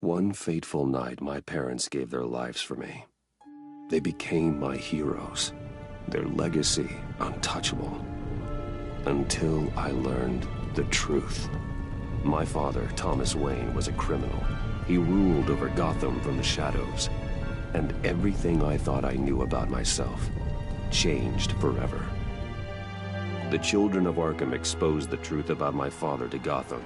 One fateful night, my parents gave their lives for me. They became my heroes, their legacy untouchable. Until I learned the truth. My father, Thomas Wayne, was a criminal. He ruled over Gotham from the shadows. And everything I thought I knew about myself changed forever. The children of Arkham exposed the truth about my father to Gotham.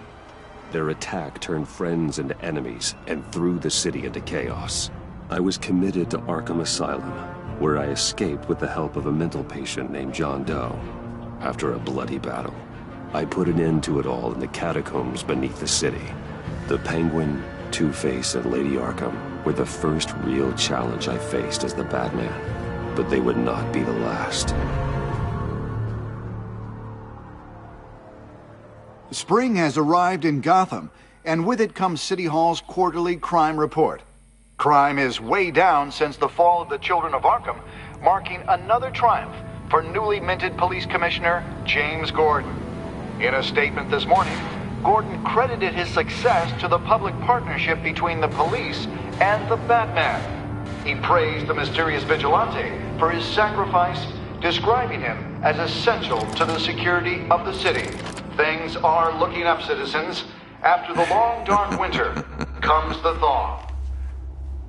Their attack turned friends into enemies and threw the city into chaos. I was committed to Arkham Asylum, where I escaped with the help of a mental patient named John Doe. After a bloody battle, I put an end to it all in the catacombs beneath the city. The Penguin, Two-Face, and Lady Arkham were the first real challenge I faced as the Batman, but they would not be the last. Spring has arrived in Gotham, and with it comes City Hall's quarterly crime report. Crime is way down since the fall of the Children of Arkham, marking another triumph for newly minted Police Commissioner James Gordon. In a statement this morning, Gordon credited his success to the public partnership between the police and the Batman. He praised the mysterious vigilante for his sacrifice, describing him as essential to the security of the city. Things are looking up, citizens. After the long, dark winter comes the thaw.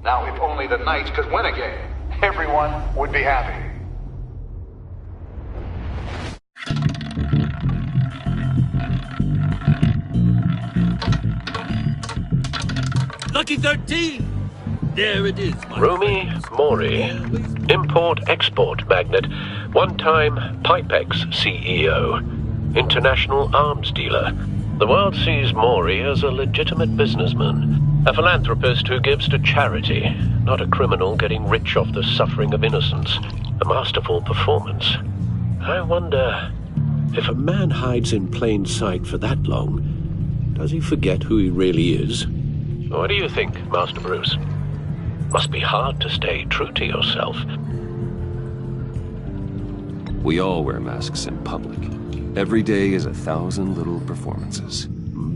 Now, if only the Knights could win a game, everyone would be happy. Lucky 13! There it is, my Rumi friends. Mori, import-export magnate, one-time Pipex CEO, international arms dealer. The world sees Mori as a legitimate businessman, a philanthropist who gives to charity, not a criminal getting rich off the suffering of innocence. A masterful performance. I wonder, if a man hides in plain sight for that long, does he forget who he really is? What do you think, Master Bruce? Must be hard to stay true to yourself. We all wear masks in public. Every day is 1,000 little performances.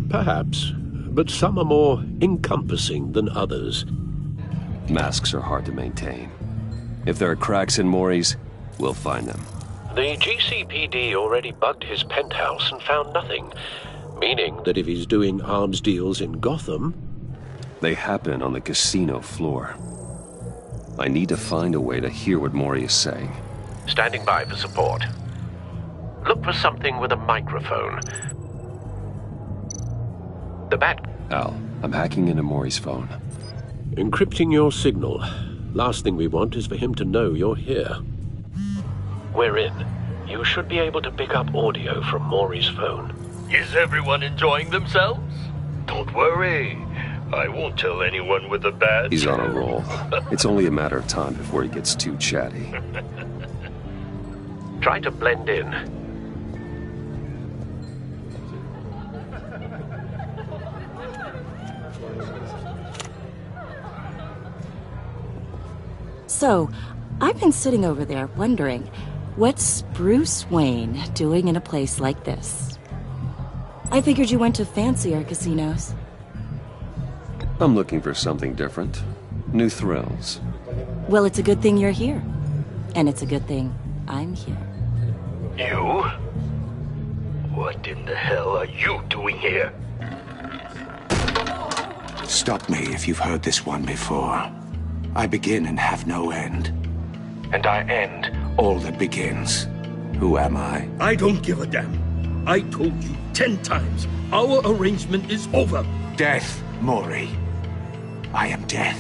Perhaps, but some are more encompassing than others. Masks are hard to maintain. If there are cracks in Mori's, we'll find them. The GCPD already bugged his penthouse and found nothing, meaning that if he's doing arms deals in Gotham... They happen on the casino floor. I need to find a way to hear what Mori is saying. Standing by for support. Look for something with a microphone. The Bat... Al, I'm hacking into Mori's phone. Encrypting your signal. Last thing we want is for him to know you're here. We're in. You should be able to pick up audio from Mori's phone. Is everyone enjoying themselves? Don't worry. I won't tell anyone with a badge. He's on a roll. It's only a matter of time before he gets too chatty. Try to blend in. So, I've been sitting over there wondering, what's Bruce Wayne doing in a place like this? I figured you went to fancier casinos. I'm looking for something different. New thrills. Well, it's a good thing you're here. And it's a good thing I'm here. You? What in the hell are you doing here? Stop me if you've heard this one before. I begin and have no end. And I end all that begins. Who am I? I don't give a damn. I told you 10 times. Our arrangement is over. Death, Mori. I am death.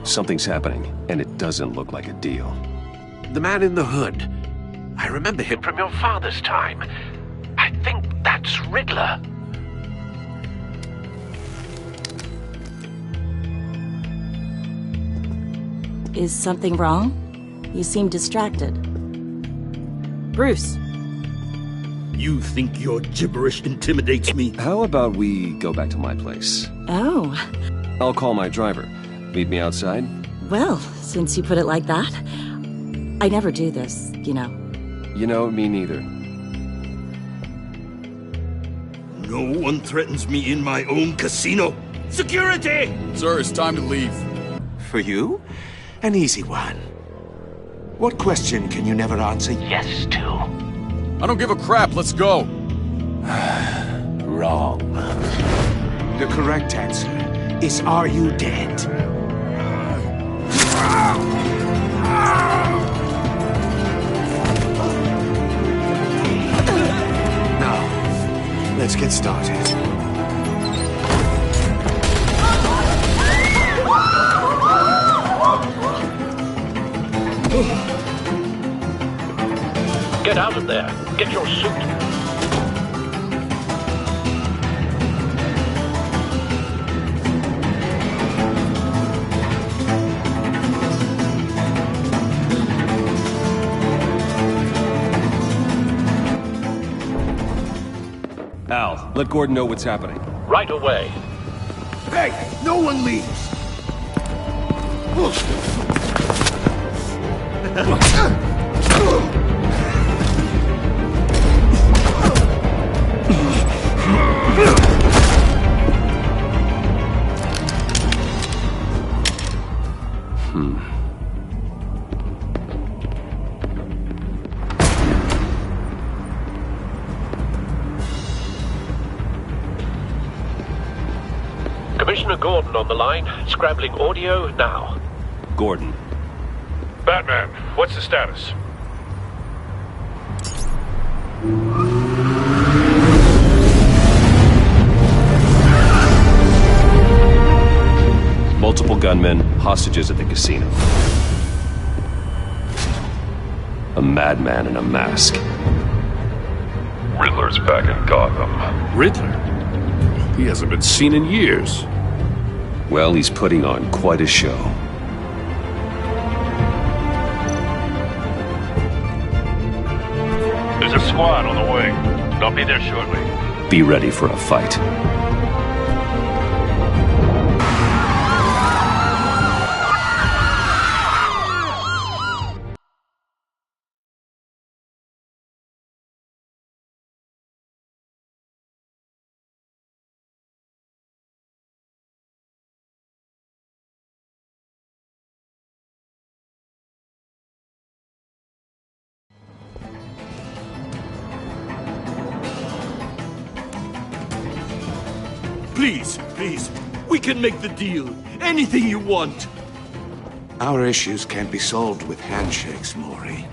Something's happening, and it doesn't look like a deal. The man in the hood. I remember him from your father's time. I think that's Riddler. Is something wrong? You seem distracted. Bruce. You think your gibberish intimidates me? How about we go back to my place? Oh. I'll call my driver. Meet me outside? Well, since you put it like that, I never do this, you know. You know, me neither. No one threatens me in my own casino. Security! Sir, it's time to leave. For you? An easy one. What question can you never answer yes to? I don't give a crap, let's go. Wrong. The correct answer is, are you dead? Now, let's get started. Get out of there. Get your suit. Al, let Gordon know what's happening. Right away. Hey, no one leaves! Commissioner Gordon on the line, scrambling audio now. Gordon. Batman, what's the status? Multiple gunmen, hostages at the casino. A madman in a mask. Riddler's back in Gotham. Riddler? He hasn't been seen in years. Well, he's putting on quite a show. There's a squad on the way. They'll be there shortly. Be ready for a fight. Please, please. We can make the deal. Anything you want. Our issues can't be solved with handshakes, Mori.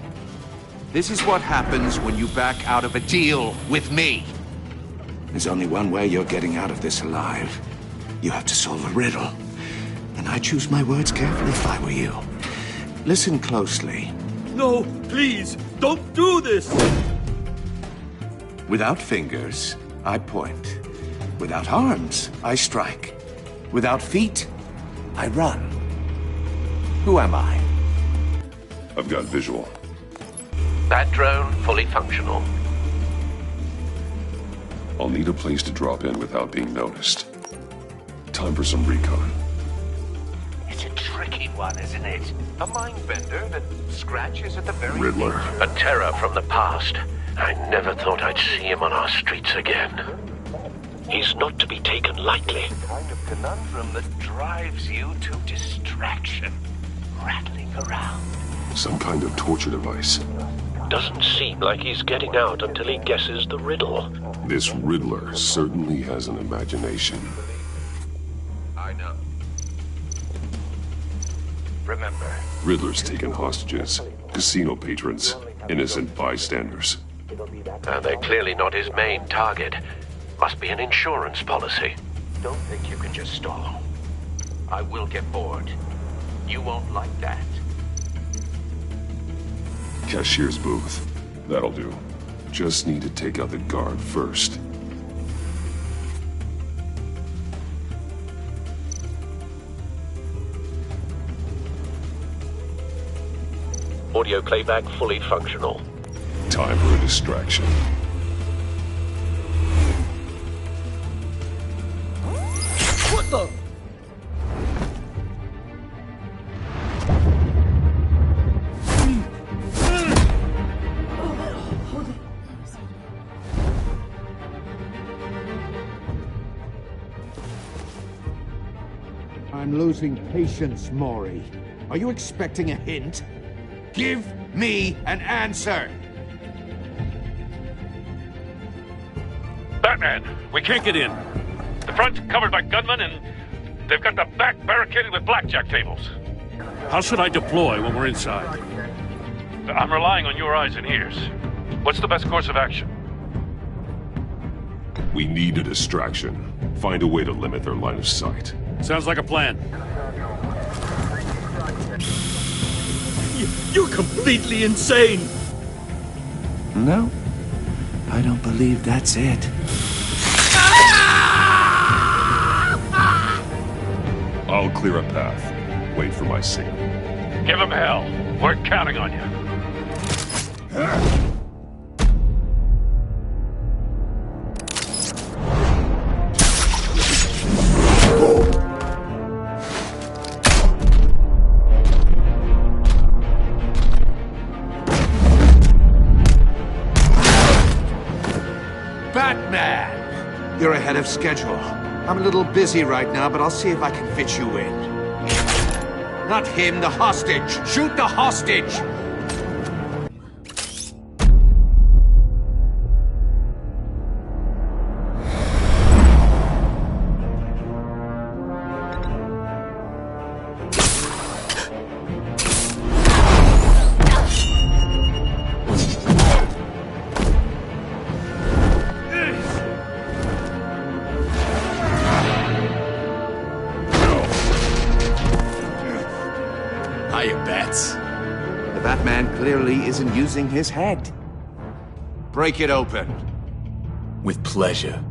This is what happens when you back out of a deal with me. There's only one way you're getting out of this alive. You have to solve a riddle. And I choose my words carefully if I were you. Listen closely. No, please, don't do this! Without fingers, I point. Without arms, I strike. Without feet, I run. Who am I? I've got visual. That drone fully functional. I'll need a place to drop in without being noticed. Time for some recon. It's a tricky one, isn't it? A mind bender that scratches at the very Riddler. A terror from the past. I never thought I'd see him on our streets again. He's not to be taken lightly. The kind of conundrum that drives you to distraction. Rattling around. Some kind of torture device. Doesn't seem like he's getting out until he guesses the riddle. This Riddler certainly has an imagination. I know. Remember. Riddler's taken hostages, casino patrons, innocent bystanders. They're clearly not his main target. Must be an insurance policy. Don't think you can just stall. I will get bored. You won't like that. Cashier's booth. That'll do. Just need to take out the guard first. Audio playback fully functional. Time for a distraction. What the? I'm losing patience, Maury. Are you expecting a hint? Give me an answer! Batman, we can't get in. The front's covered by gunmen, and they've got the back barricaded with blackjack tables. How should I deploy when we're inside? I'm relying on your eyes and ears. What's the best course of action? We need a distraction. Find a way to limit their line of sight. Sounds like a plan. You're completely insane! No, I don't believe that's it. I'll clear a path. Wait for my signal. Give them hell. We're counting on you. Batman! You're ahead of schedule. I'm a little busy right now, but I'll see if I can fit you in. Not him, the hostage! Shoot the hostage! The Batman clearly isn't using his head. Break it open. With pleasure.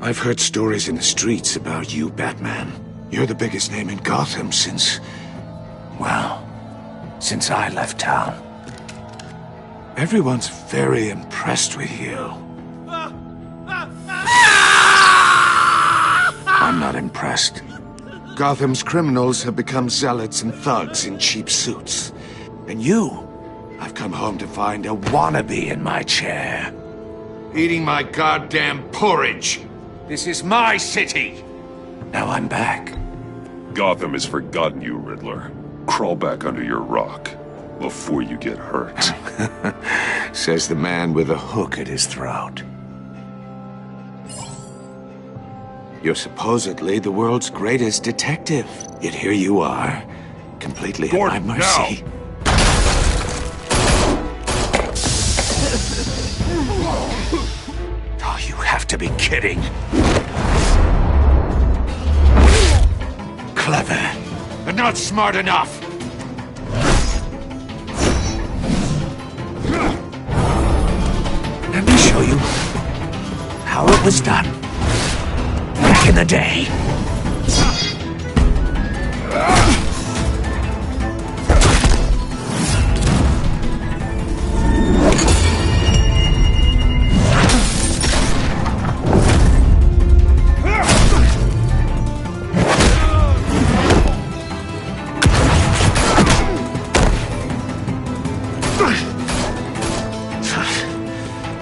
I've heard stories in the streets about you, Batman. You're the biggest name in Gotham since... well, since I left town. Everyone's very impressed with you. I'm not impressed. Gotham's criminals have become zealots and thugs in cheap suits. And you, I've come home to find a wannabe in my chair. Eating my goddamn porridge. This is my city! Now I'm back. Gotham has forgotten you, Riddler. Crawl back under your rock before you get hurt. Says the man with a hook at his throat. You're supposedly the world's greatest detective. Yet here you are, completely at my mercy. Oh, you have to be kidding. Clever, but not smart enough. Let me show you how it was done back in the day.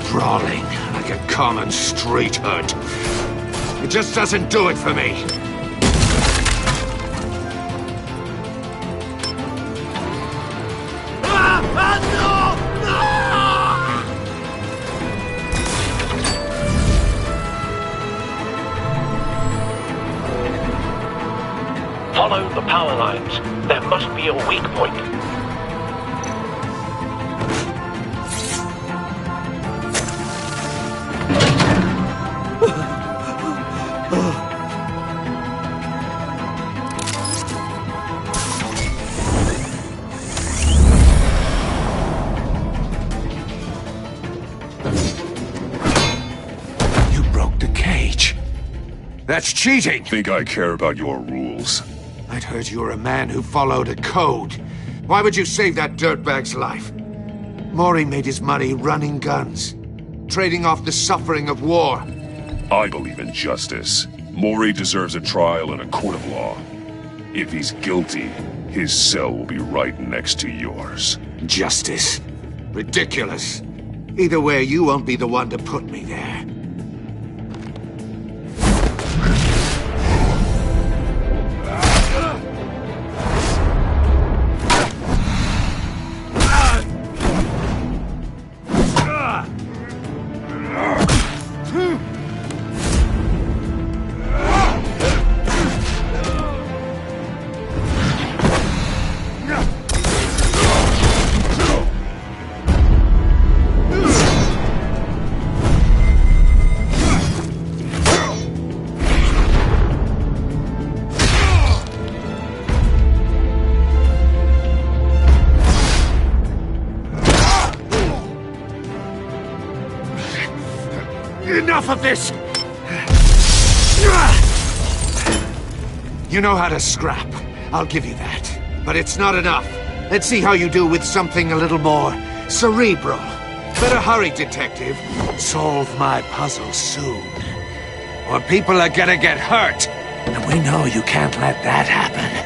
Brawling like a common street hood. It just doesn't do it for me. Follow the power lines. There must be a weak point. That's cheating! Think I care about your rules? I'd heard you were a man who followed a code. Why would you save that dirtbag's life? Mori made his money running guns, trading off the suffering of war. I believe in justice. Mori deserves a trial in a court of law. If he's guilty, his cell will be right next to yours. Justice? Ridiculous. Either way, you won't be the one to put me there. Enough of this! You know how to scrap. I'll give you that. But it's not enough. Let's see how you do with something a little more cerebral. Better hurry, detective. Solve my puzzle soon. Or people are gonna get hurt. And we know you can't let that happen.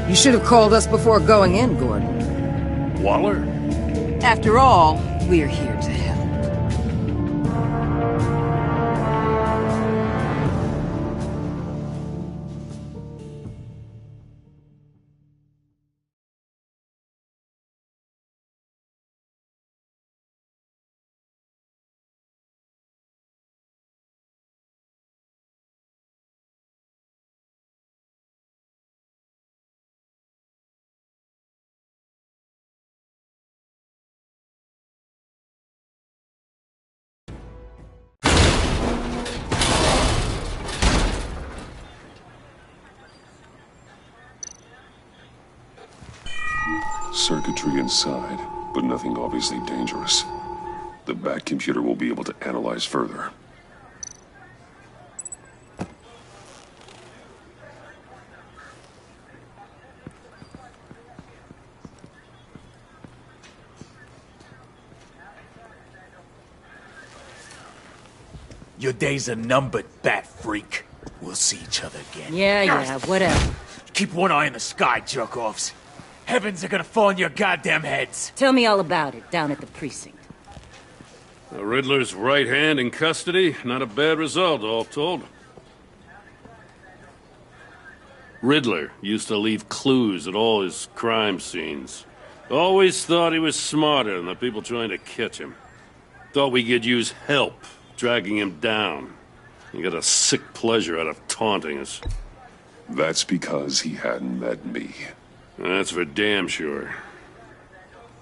You should have called us before going in, Gordon. Waller? After all, we're here to help. Circuitry inside, but nothing obviously dangerous. The back computer will be able to analyze further. Your days are numbered, bat freak. We'll see each other again. Yeah, whatever. Keep one eye in the sky, jerk-offs. Heavens are gonna fall on your goddamn heads. Tell me all about it down at the precinct. The Riddler's right hand in custody. Not a bad result, all told. Riddler used to leave clues at all his crime scenes. Always thought he was smarter than the people trying to catch him. Thought we could use help, dragging him down. He got a sick pleasure out of taunting us. That's because he hadn't met me. That's for damn sure.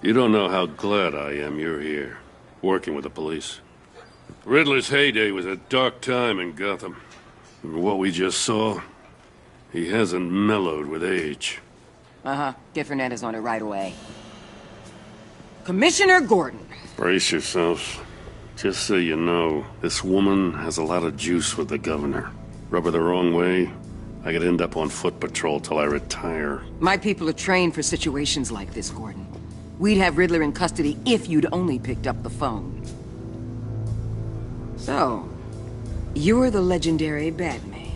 You don't know how glad I am you're here, working with the police. Riddler's heyday was a dark time in Gotham. For what we just saw, he hasn't mellowed with age. Uh-huh. Get Fernandez on it right away. Commissioner Gordon. Brace yourselves. Just so you know, this woman has a lot of juice with the governor. Rub her the wrong way, I could end up on foot patrol till I retire. My people are trained for situations like this, Gordon. We'd have Riddler in custody if you'd only picked up the phone. So, you're the legendary Batman.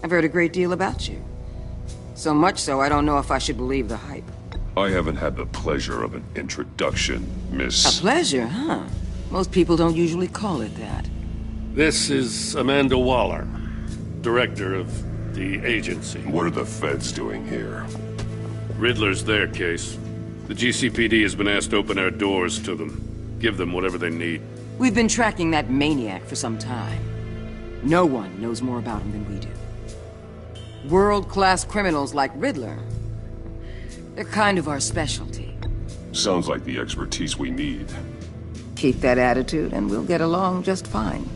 I've heard a great deal about you. So much so, I don't know if I should believe the hype. I haven't had the pleasure of an introduction, Miss... A pleasure, huh? Most people don't usually call it that. This is Amanda Waller, director of the agency. What are the feds doing here? Riddler's their case. The GCPD has been asked to open our doors to them. Give them whatever they need. We've been tracking that maniac for some time. No one knows more about him than we do. World-class criminals like Riddler, they're kind of our specialty. Sounds like the expertise we need. Keep that attitude and we'll get along just fine.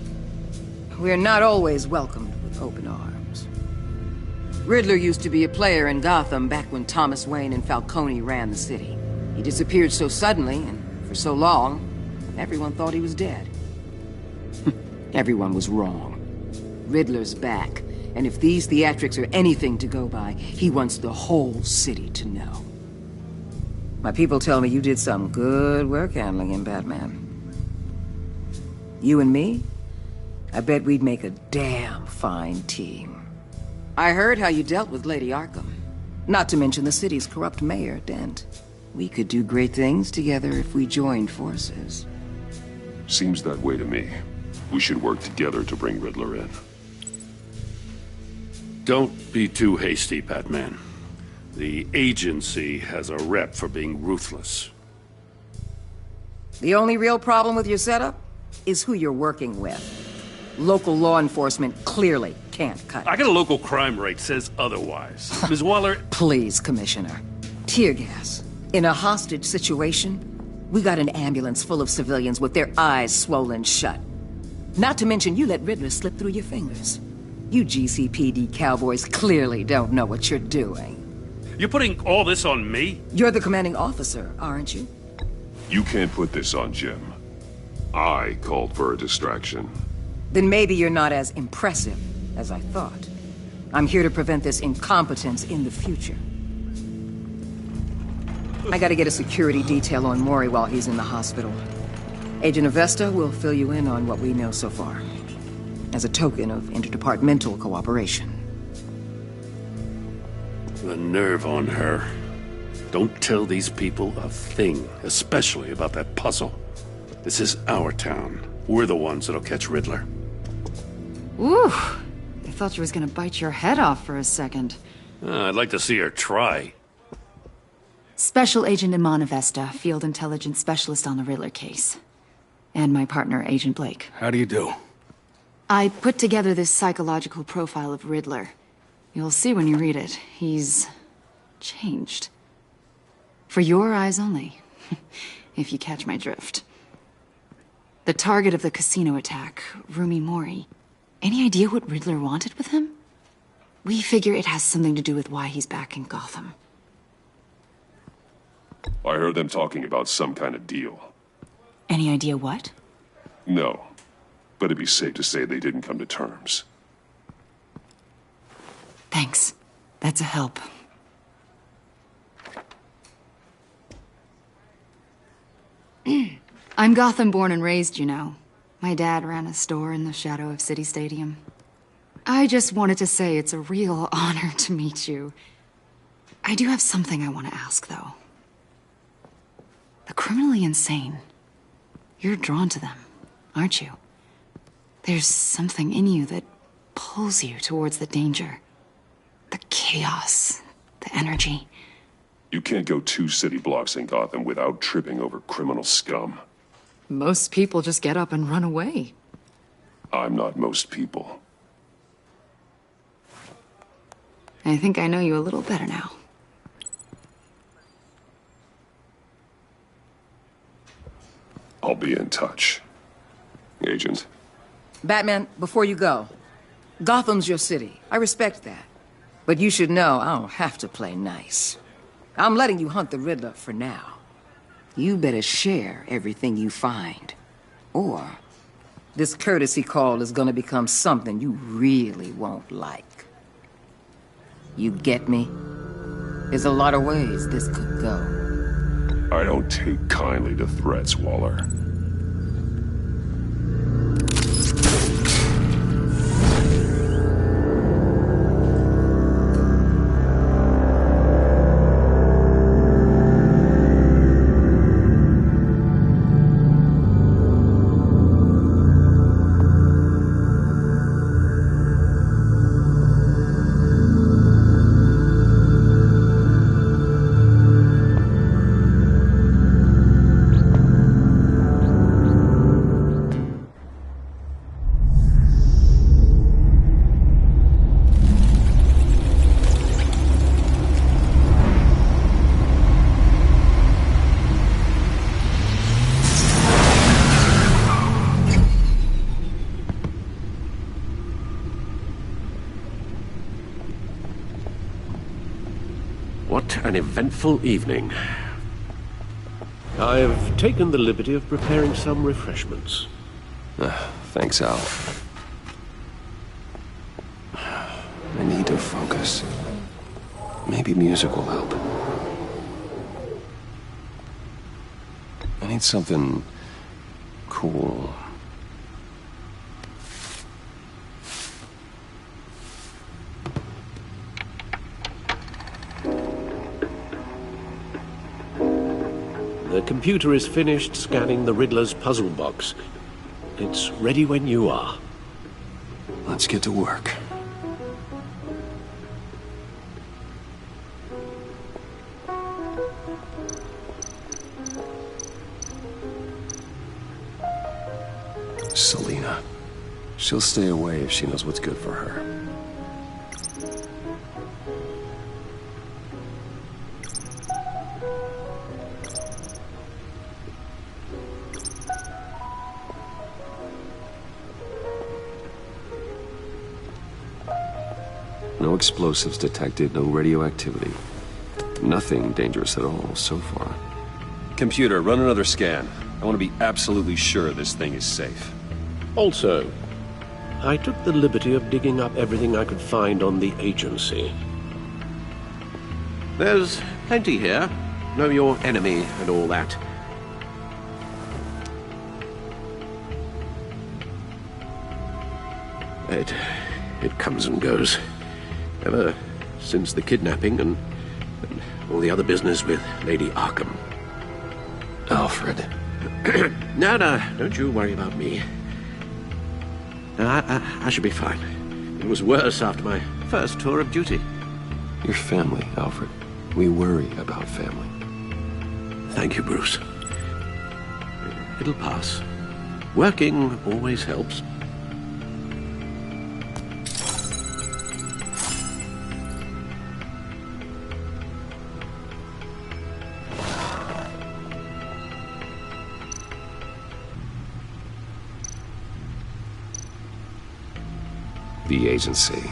We're not always welcomed with open arms. Riddler used to be a player in Gotham back when Thomas Wayne and Falcone ran the city. He disappeared so suddenly and for so long, everyone thought he was dead. Everyone was wrong. Riddler's back, and if these theatrics are anything to go by, he wants the whole city to know. My people tell me you did some good work handling him, Batman. You and me? I bet we'd make a damn fine team. I heard how you dealt with Lady Arkham. Not to mention the city's corrupt mayor, Dent. We could do great things together if we joined forces. Seems that way to me. We should work together to bring Riddler in. Don't be too hasty, Batman. The agency has a rep for being ruthless. The only real problem with your setup is who you're working with. Local law enforcement clearly can't cut it. I got a local crime rate says otherwise. Ms. Waller... Please, Commissioner. Tear gas. In a hostage situation, we got an ambulance full of civilians with their eyes swollen shut. Not to mention you let Riddler slip through your fingers. You GCPD cowboys clearly don't know what you're doing. You're putting all this on me? You're the commanding officer, aren't you? You can't put this on Jim. I called for a distraction. Then maybe you're not as impressive as I thought. I'm here to prevent this incompetence in the future. I gotta get a security detail on Mori while he's in the hospital. Agent Avesta will fill you in on what we know so far, as a token of interdepartmental cooperation. The nerve on her. Don't tell these people a thing, especially about that puzzle. This is our town. We're the ones that'll catch Riddler. Ooh, I thought she was gonna bite your head off for a second. I'd like to see her try. Special Agent Iman Avesta, Field Intelligence Specialist on the Riddler case. And my partner, Agent Blake. How do you do? I put together this psychological profile of Riddler. You'll see when you read it. He's changed. For your eyes only, if you catch my drift. The target of the casino attack, Rumi Mori. Any idea what Riddler wanted with him? We figure it has something to do with why he's back in Gotham. I heard them talking about some kind of deal. Any idea what? No, but it'd be safe to say they didn't come to terms. Thanks. That's a help. I'm Gotham born and raised, you know. My dad ran a store in the shadow of City Stadium. I just wanted to say it's a real honor to meet you. I do have something I want to ask, though. The criminally insane. You're drawn to them, aren't you? There's something in you that pulls you towards the danger. The chaos, the energy. You can't go 2 city blocks in Gotham without tripping over criminal scum. Most people just get up and run away. I'm not most people. I think I know you a little better now. I'll be in touch. Agent. Batman, before you go, Gotham's your city. I respect that. But you should know I don't have to play nice. I'm letting you hunt the Riddler for now. You better share everything you find. Or this courtesy call is gonna become something you really won't like. You get me? There's a lot of ways this could go. I don't take kindly to threats, Waller. What an eventful evening. I've taken the liberty of preparing some refreshments. Thanks, Al. I need to focus. Maybe music will help. I need something cool. The computer is finished scanning the Riddler's puzzle box. It's ready when you are. Let's get to work. Selina. She'll stay away if she knows what's good for her. No explosives detected, no radioactivity. Nothing dangerous at all so far. Computer, run another scan. I want to be absolutely sure this thing is safe. Also, I took the liberty of digging up everything I could find on the agency. There's plenty here. Know your enemy and all that. It comes and goes. Ever since the kidnapping and all the other business with Lady Arkham. Alfred. No, don't you worry about me. I should be fine. It was worse after my first tour of duty. Your family, Alfred. We worry about family. Thank you, Bruce. It'll pass. Working always helps. The agency.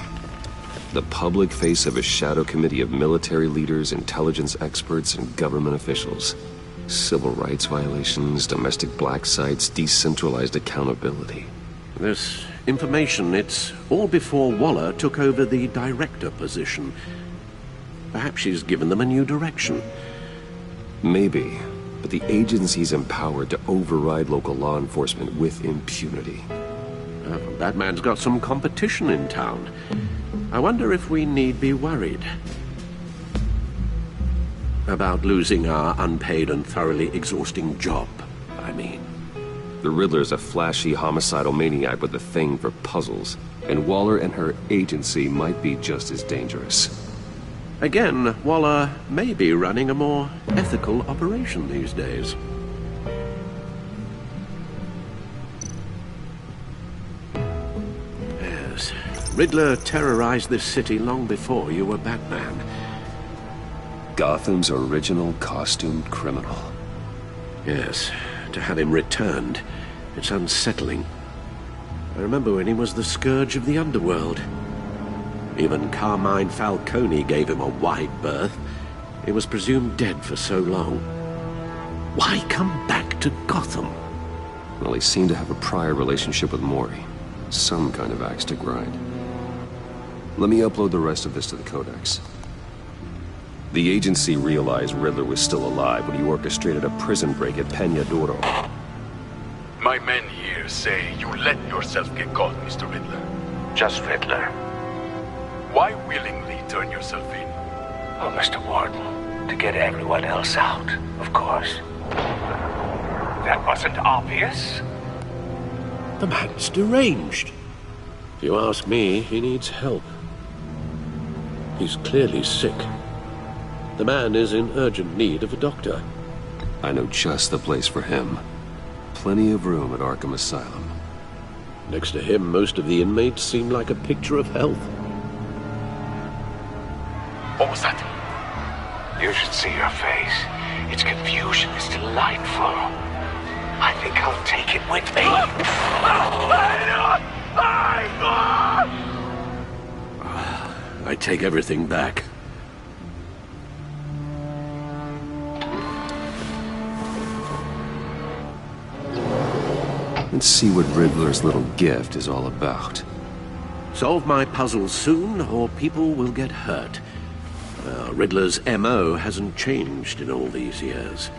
The public face of a shadow committee of military leaders, intelligence experts, and government officials. Civil rights violations, domestic black sites, decentralized accountability. This information, it's all before Waller took over the director position. Perhaps she's given them a new direction. Maybe, but the agency's empowered to override local law enforcement with impunity. That man's got some competition in town. I wonder if we need be worried about losing our unpaid and thoroughly exhausting job, I mean. The Riddler's a flashy homicidal maniac with a thing for puzzles, and Waller and her agency might be just as dangerous. Again, Waller may be running a more ethical operation these days. Yes, Riddler terrorized this city long before you were Batman. Gotham's original costumed criminal. Yes, to have him returned, it's unsettling. I remember when he was the scourge of the underworld. Even Carmine Falcone gave him a wide berth. He was presumed dead for so long. Why come back to Gotham? Well, he seemed to have a prior relationship with Mori. Some kind of axe to grind. Let me upload the rest of this to the Codex. The agency realized Riddler was still alive when he orchestrated a prison break at Peña Duro. My men here say you let yourself get caught, Mr. Riddler. Just Riddler. Why willingly turn yourself in? Oh, Mr. Warden, to get everyone else out, of course. That wasn't obvious. The man's deranged. If you ask me, he needs help. He's clearly sick. The man is in urgent need of a doctor. I know just the place for him. Plenty of room at Arkham Asylum. Next to him, most of the inmates seem like a picture of health. What was that? You should see your face. Its confusion is delightful. I think I'll take it with me. I take everything back. Let's see what Riddler's little gift is all about. Solve my puzzles soon, or people will get hurt. Riddler's MO hasn't changed in all these years.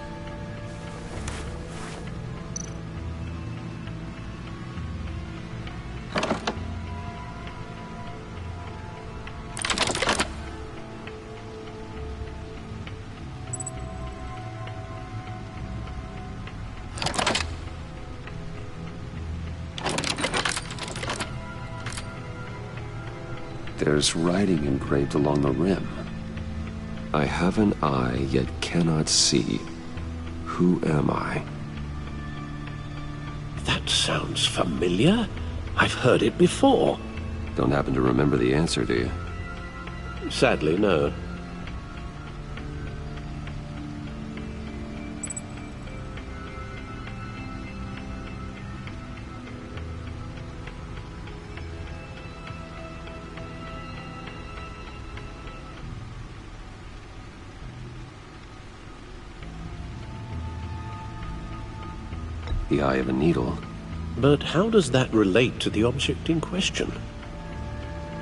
There's writing engraved along the rim. I have an eye, yet cannot see. Who am I? That sounds familiar. I've heard it before. Don't happen to remember the answer, do you? Sadly, no. The eye of a needle. But how does that relate to the object in question?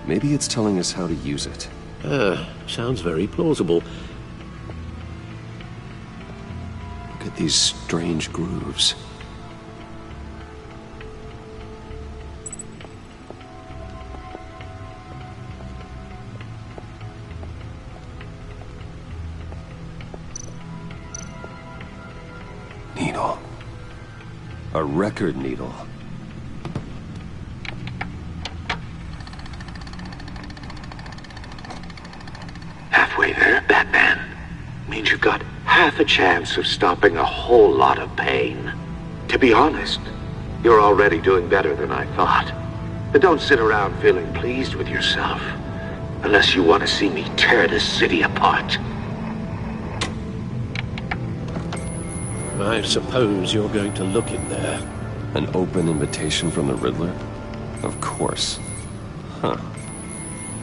Maybe it's telling us how to use it. Sounds very plausible. Look at these strange grooves. Needle. A record needle. Halfway there, Batman. Means you've got half a chance of stopping a whole lot of pain. To be honest, you're already doing better than I thought. But don't sit around feeling pleased with yourself. Unless you want to see me tear this city apart. I suppose you're going to look in there. An open invitation from the Riddler? Of course. Huh.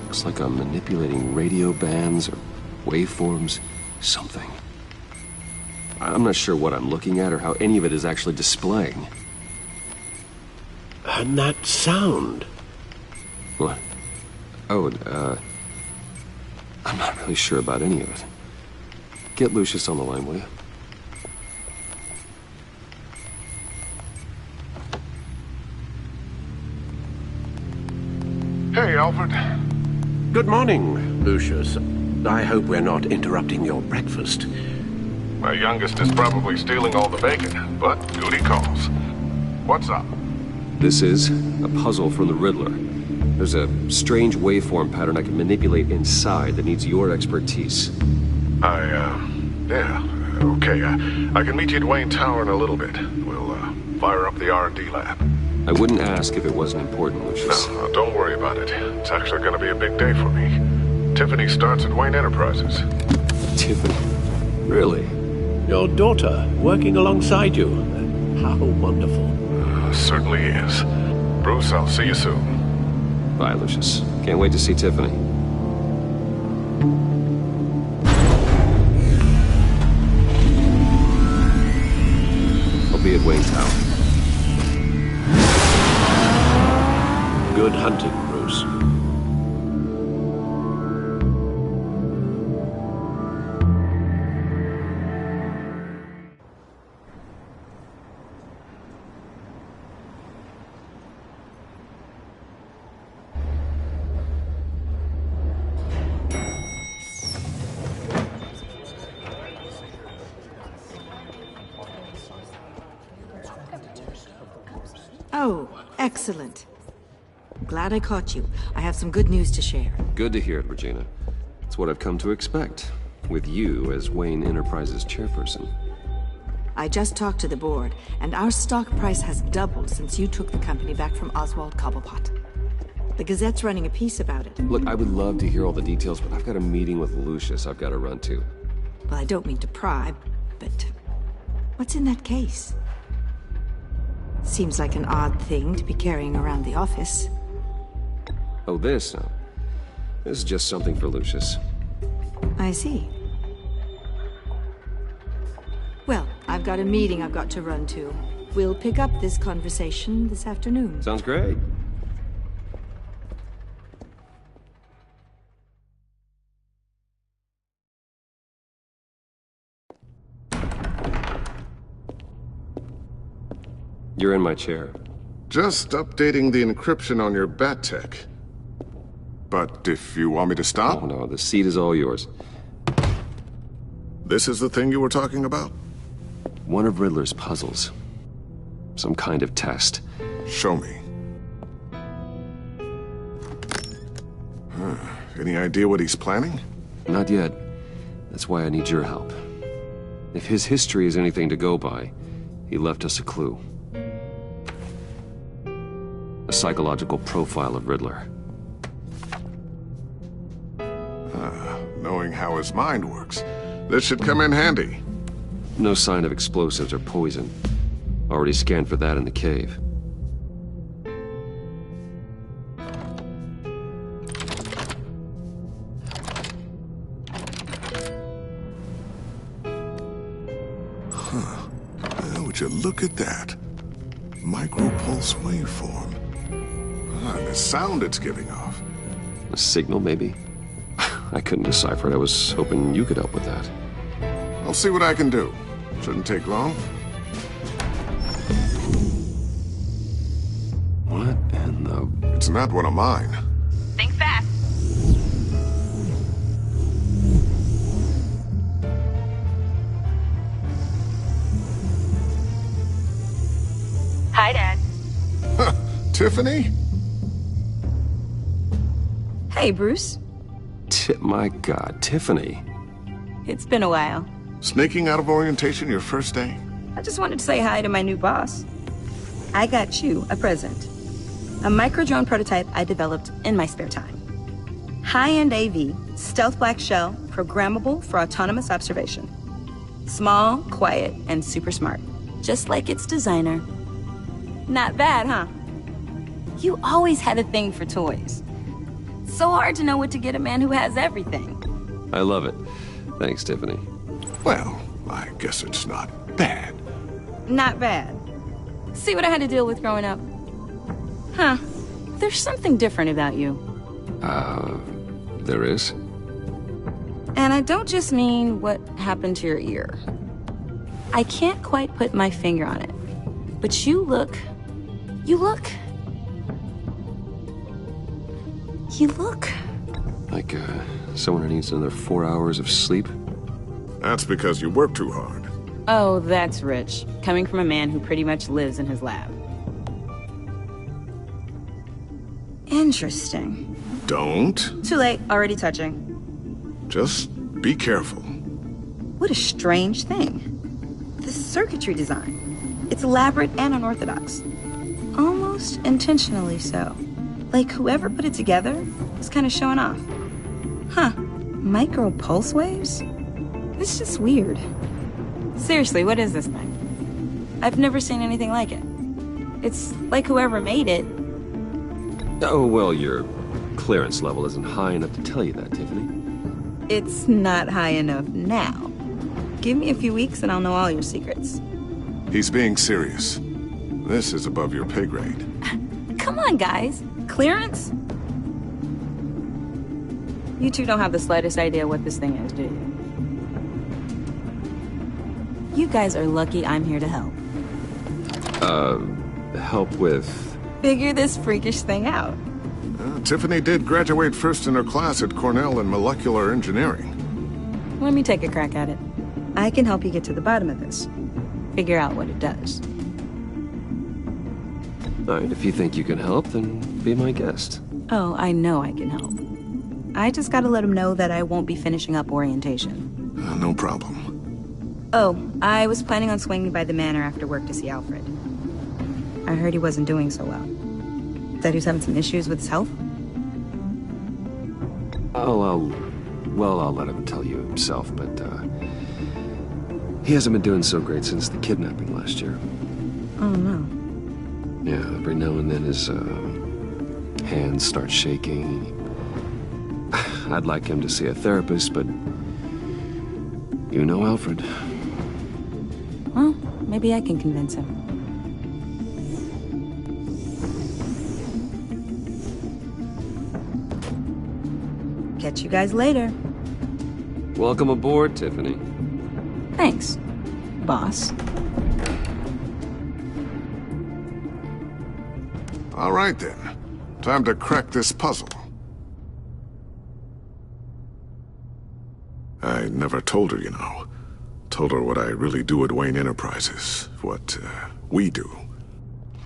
Looks like I'm manipulating radio bands or waveforms. Something. I'm not sure what I'm looking at or how any of it is actually displaying. And that sound. What? Oh, I'm not really sure about any of it. Get Lucius on the line, will you? Hey, Alfred. Good morning, Lucius. I hope we're not interrupting your breakfast. My youngest is probably stealing all the bacon, but duty calls. What's up? This is a puzzle from the Riddler. There's a strange waveform pattern I can manipulate inside that needs your expertise. Yeah, okay. I can meet you at Wayne Tower in a little bit. We'll, fire up the R&D lab. I wouldn't ask if it wasn't important, Lucius. No, don't worry about it. It's actually gonna be a big day for me. Tiffany starts at Wayne Enterprises. Tiffany? Really? Your daughter, working alongside you. How wonderful. Certainly is. Bruce, I'll see you soon. Bye, Lucius. Can't wait to see Tiffany. I'll be at Wayne Tower. Good hunting, Bruce. Oh, excellent. Glad I caught you. I have some good news to share. Good to hear it, Regina. It's what I've come to expect, with you as Wayne Enterprises chairperson. I just talked to the board, and our stock price has doubled since you took the company back from Oswald Cobblepot. The Gazette's running a piece about it. Look, I would love to hear all the details, but I've got a meeting with Lucius I've got to run to. Well, I don't mean to pry, but what's in that case? Seems like an odd thing to be carrying around the office. Oh, this? No. This is just something for Lucius. I see. Well, I've got a meeting I've got to run to. We'll pick up this conversation this afternoon. Sounds great. You're in my chair. Just updating the encryption on your bat tech. But if you want me to stop? Oh, no, the seat is all yours. This is the thing you were talking about? One of Riddler's puzzles. Some kind of test. Show me. Any idea what he's planning? Not yet. That's why I need your help. If his history is anything to go by, he left us a clue. A psychological profile of Riddler. Knowing how his mind works, this should come in handy. No sign of explosives or poison. Already scanned for that in the cave. Would you look at that? Micropulse waveform. And the sound it's giving off. A signal, maybe? I couldn't decipher it. I was hoping you could help with that. I'll see what I can do. Shouldn't take long. What in the... It's not one of mine. Think fast. Hi, Dad. Tiffany? Hey, Bruce. My God, Tiffany. It's been a while. Sneaking out of orientation your first day? I just wanted to say hi to my new boss. I got you a present. A micro-drone prototype I developed in my spare time. High-end AV, stealth black shell, programmable for autonomous observation. Small, quiet, and super smart. Just like its designer. Not bad, huh? You always had a thing for toys. So hard to know what to get a man who has everything. I love it. Thanks, Tiffany. Well, I guess it's not bad. Not bad. See what I had to deal with growing up? Huh. There's something different about you. There is? And I don't just mean what happened to your ear. I can't quite put my finger on it. But you look... Like, someone who needs another 4 hours of sleep? That's because you work too hard. Oh, that's rich. Coming from a man who pretty much lives in his lab. Interesting. Don't. Too late, already touching. Just be careful. What a strange thing. The circuitry design. It's elaborate and unorthodox. Almost intentionally so. Like whoever put it together was kind of showing off. Huh. Micro pulse waves? It's just weird. Seriously, what is this thing? I've never seen anything like it. It's like whoever made it. Oh, well, your clearance level isn't high enough to tell you that, Tiffany. It's not high enough now. Give me a few weeks and I'll know all your secrets. He's being serious. This is above your pay grade. Come on, guys. Clearance? You two don't have the slightest idea what this thing is, do you? You guys are lucky I'm here to help. Help with... Figure this freakish thing out. Tiffany did graduate first in her class at Cornell in molecular engineering. Let me take a crack at it. I can help you get to the bottom of this. Figure out what it does. All right, if you think you can help, then be my guest. Oh, I know I can help. I just gotta let him know that I won't be finishing up orientation. No problem. Oh, I was planning on swinging by the manor after work to see Alfred. I heard he wasn't doing so well. Said he was having some issues with his health? Oh, I'll let him tell you himself, but, he hasn't been doing so great since the kidnapping last year. Oh, no. Yeah, every now and then his, hands start shaking. I'd like him to see a therapist, but you know Alfred. Well, maybe I can convince him. Catch you guys later. Welcome aboard, Tiffany. Thanks, boss. All right, then. Time to crack this puzzle. I never told her, you know. Told her what I really do at Wayne Enterprises. What, we do.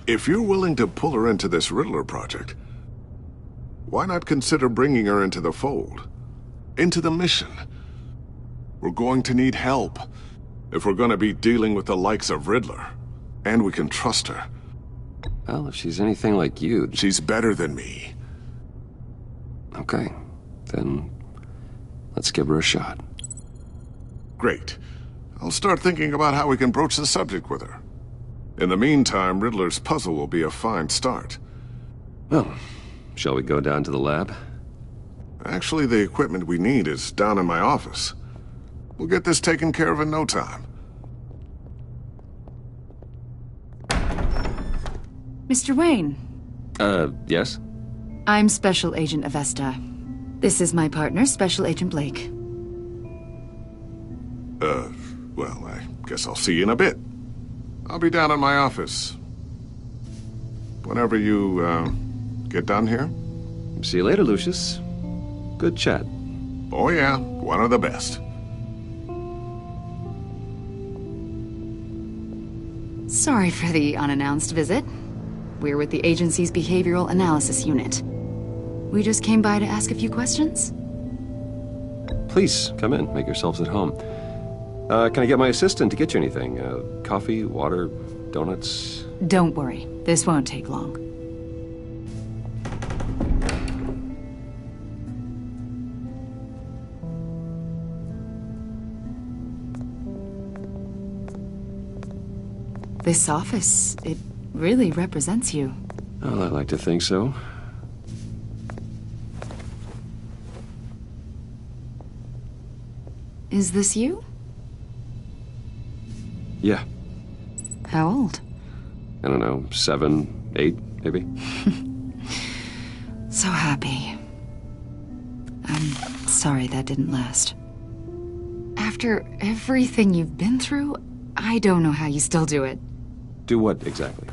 If you're willing to pull her into this Riddler project, why not consider bringing her into the fold? Into the mission? We're going to need help if we're going to be dealing with the likes of Riddler. And we can trust her. Well, if she's anything like you... She's better than me. Okay. Then let's give her a shot. Great. I'll start thinking about how we can broach the subject with her. In the meantime, Riddler's puzzle will be a fine start. Well, shall we go down to the lab? Actually, the equipment we need is down in my office. We'll get this taken care of in no time. Mr. Wayne. Yes? I'm Special Agent Avesta. This is my partner, Special Agent Blake. Well, I guess I'll see you in a bit. I'll be down in my office. Whenever you, get done here. See you later, Lucius. Good chat. Oh yeah, one of the best. Sorry for the unannounced visit. We're with the agency's Behavioral Analysis Unit. We just came by to ask a few questions. Please, come in. Make yourselves at home. Can I get my assistant to get you anything? Coffee, water, donuts? Don't worry. This won't take long. This office, it really represents you. Well, I like to think so. Is this you? Yeah. How old? I don't know, 7, 8, maybe? So happy. I'm sorry that didn't last. After everything you've been through, I don't know how you still do it. Do what, exactly?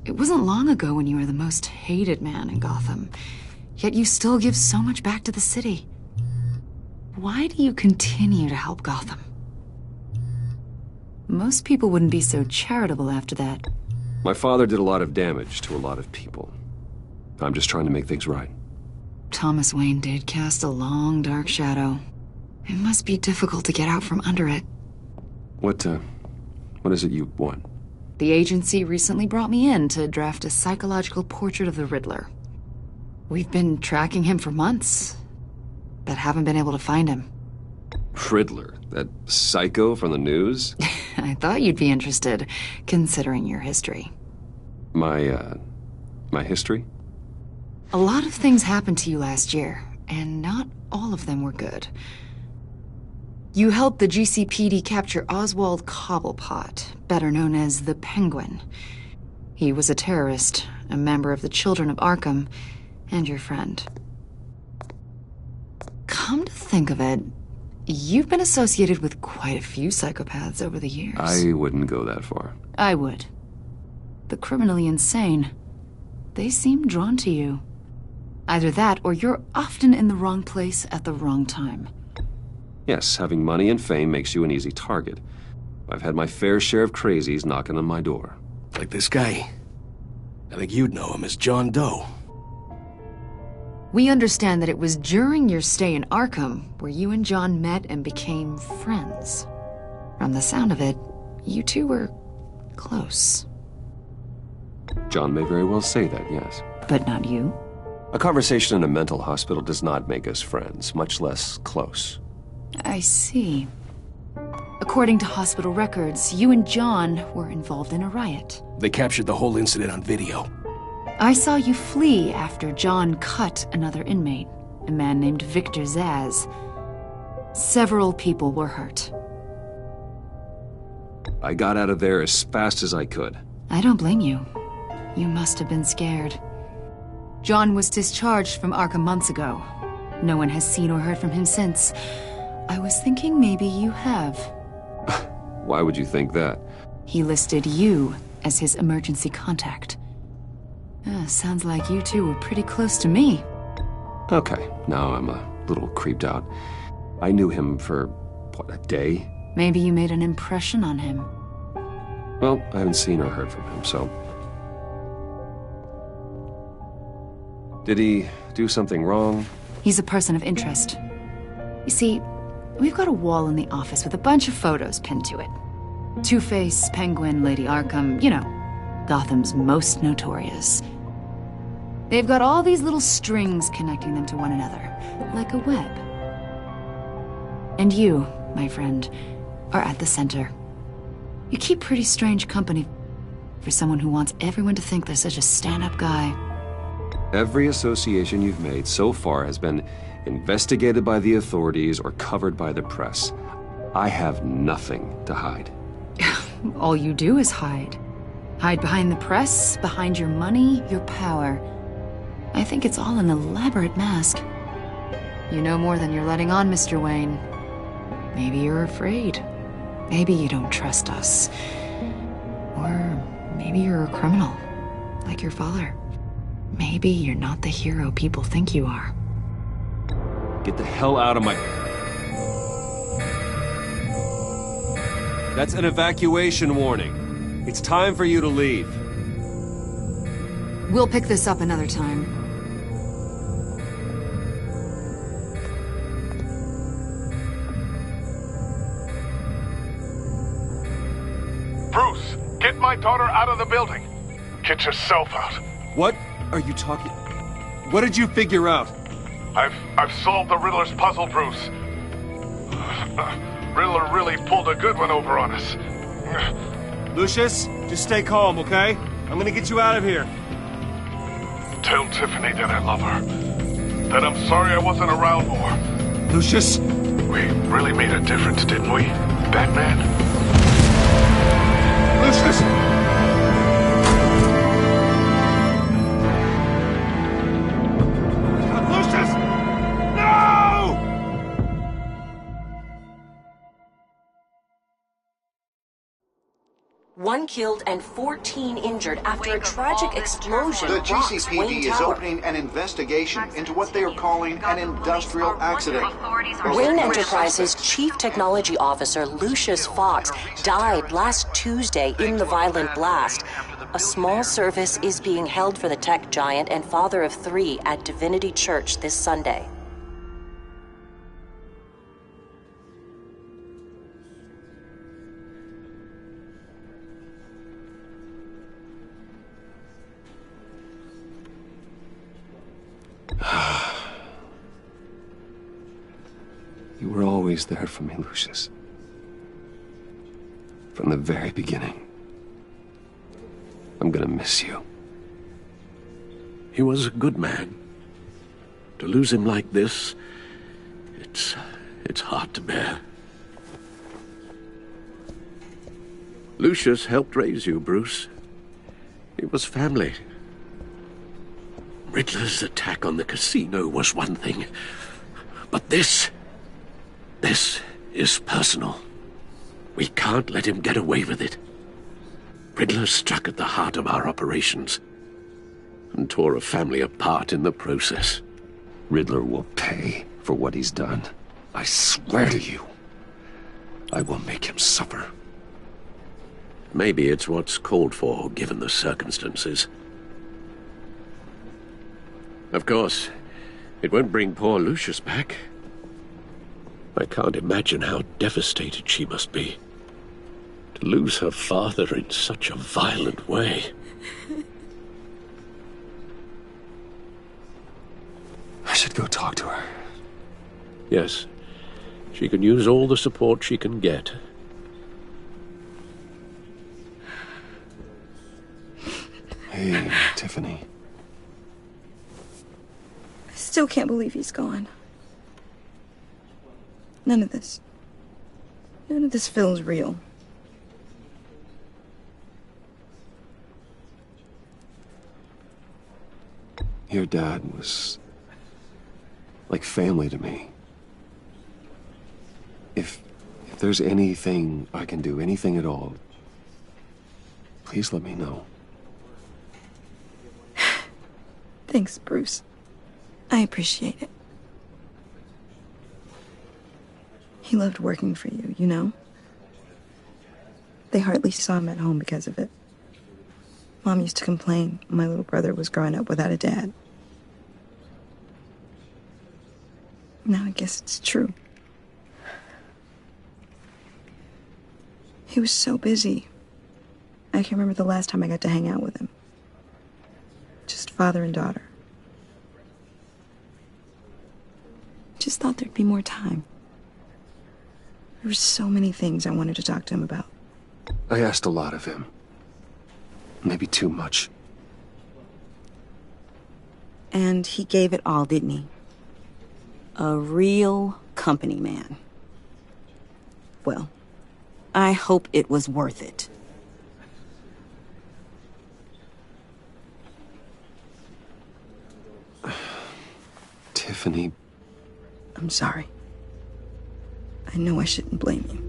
It wasn't long ago when you were the most hated man in Gotham, yet you still give so much back to the city. Why do you continue to help Gotham? Most people wouldn't be so charitable after that. My father did a lot of damage to a lot of people. I'm just trying to make things right. Thomas Wayne did cast a long, dark shadow. It must be difficult to get out from under it. What is it you want? The agency recently brought me in to draft a psychological portrait of the Riddler. We've been tracking him for months, but haven't been able to find him. Riddler? That psycho from the news? I thought you'd be interested, considering your history. My history? A lot of things happened to you last year, and not all of them were good. You helped the GCPD capture Oswald Cobblepot, better known as the Penguin. He was a terrorist, a member of the Children of Arkham, and your friend. Come to think of it, you've been associated with quite a few psychopaths over the years. I wouldn't go that far. I would. The criminally insane. They seem drawn to you. Either that, or you're often in the wrong place at the wrong time. Yes, having money and fame makes you an easy target. I've had my fair share of crazies knocking on my door. Like this guy. I think you'd know him as John Doe. We understand that it was during your stay in Arkham where you and John met and became friends. From the sound of it, you two were close. John may very well say that, yes. But not you? A conversation in a mental hospital does not make us friends, much less close. I see. According to hospital records, you and John were involved in a riot. They captured the whole incident on video. I saw you flee after John cut another inmate, a man named Victor Zsasz. Several people were hurt. I got out of there as fast as I could. I don't blame you. You must have been scared. John was discharged from Arkham months ago. No one has seen or heard from him since. I was thinking maybe you have. Why would you think that? He listed you as his emergency contact. Sounds like you two were pretty close to me. Okay, now I'm a little creeped out. I knew him for, what, a day? Maybe you made an impression on him. Well, I haven't seen or heard from him, so... Did he do something wrong? He's a person of interest. You see, we've got a wall in the office with a bunch of photos pinned to it. Two-Face, Penguin, Lady Arkham, you know, Gotham's most notorious. They've got all these little strings connecting them to one another, like a web. And you, my friend, are at the center. You keep pretty strange company for someone who wants everyone to think they're such a stand-up guy. Every association you've made so far has been investigated by the authorities or covered by the press. I have nothing to hide. All you do is hide. Hide behind the press, behind your money, your power. I think it's all an elaborate mask. You know more than you're letting on, Mr. Wayne. Maybe you're afraid. Maybe you don't trust us. Or maybe you're a criminal, like your father. Maybe you're not the hero people think you are. Get the hell out of my... That's an evacuation warning. It's time for you to leave. We'll pick this up another time. Bruce, get my daughter out of the building. Get yourself out. What are you talking... What did you figure out? I've solved the Riddler's puzzle, Bruce. Riddler really pulled a good one over on us. Lucius, just stay calm, okay? I'm gonna get you out of here. Tell Tiffany that I love her. That I'm sorry I wasn't around more. Lucius? We really made a difference, didn't we, Batman? Lucius! One killed and 14 injured after a tragic explosion. The rocks GCPD Wayne is Tower. opening an investigation into what they are calling an industrial accident. Wayne Enterprises' Chief Technology Officer Lucius Fox died last Tuesday in the violent blast. A small service is being held for the tech giant and father of 3 at Divinity Church this Sunday. You were always there for me, Lucius. From the very beginning. I'm gonna miss you. He was a good man. To lose him like this, it's hard to bear. Lucius helped raise you, Bruce. It was family. Riddler's attack on the casino was one thing, but this is personal. We can't let him get away with it. Riddler struck at the heart of our operations and tore a family apart in the process. Riddler will pay for what he's done. I swear to you, I will make him suffer. Maybe it's what's called for, given the circumstances. Of course, it won't bring poor Lucius back. I can't imagine how devastated she must be. To lose her father in such a violent way. I should go talk to her. Yes, she can use all the support she can get. Hey, Tiffany. I still can't believe he's gone. None of this feels real. Your dad was like family to me. If there's anything I can do, anything at all, please let me know. Thanks, Bruce. I appreciate it. He loved working for you, you know? They hardly saw him at home because of it. Mom used to complain my little brother was growing up without a dad. Now I guess it's true. He was so busy. I can't remember the last time I got to hang out with him. Just father and daughter. Just thought there'd be more time. There were so many things I wanted to talk to him about. I asked a lot of him. Maybe too much. And he gave it all, didn't he? A real company man. Well, I hope it was worth it. Tiffany. I'm sorry. I know I shouldn't blame you.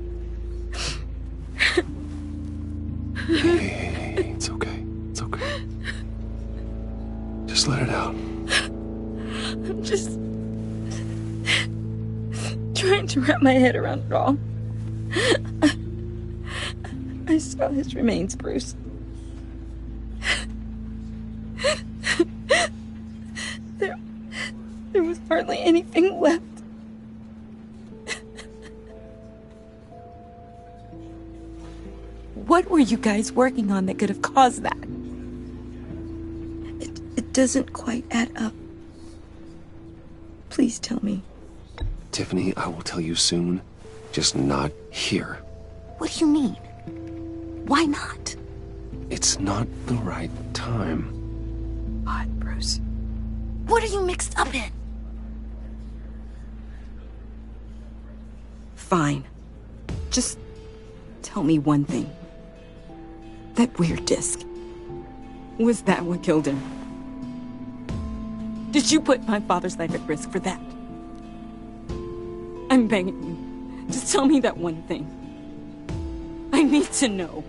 Hey, it's okay. It's okay. Just let it out. I'm just trying to wrap my head around it all. I saw his remains, Bruce. There was hardly anything left. What were you guys working on that could have caused that? It doesn't quite add up. Please tell me. Tiffany, I will tell you soon. Just not here. What do you mean? Why not? It's not the right time. What, Bruce? What are you mixed up in? Fine. Just tell me one thing. That weird disc. Was that what killed him? Did you put my father's life at risk for that? I'm begging you. Just tell me that one thing. I need to know.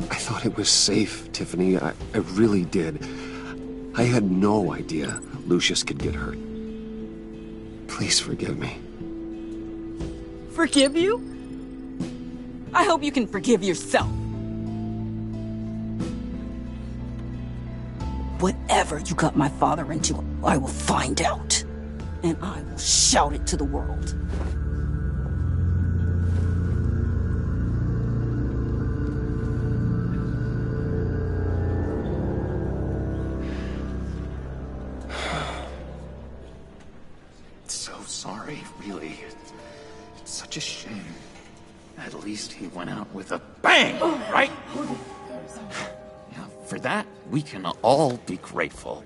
I thought it was safe, Tiffany. I really did. I had no idea Lucius could get hurt. Please forgive me. Forgive you? I hope you can forgive yourself. Whatever you got my father into, I will find out. And I will shout it to the world. So sorry, really. It's such a shame. At least he went out with a bang, right? Yeah, for that, we can all be grateful.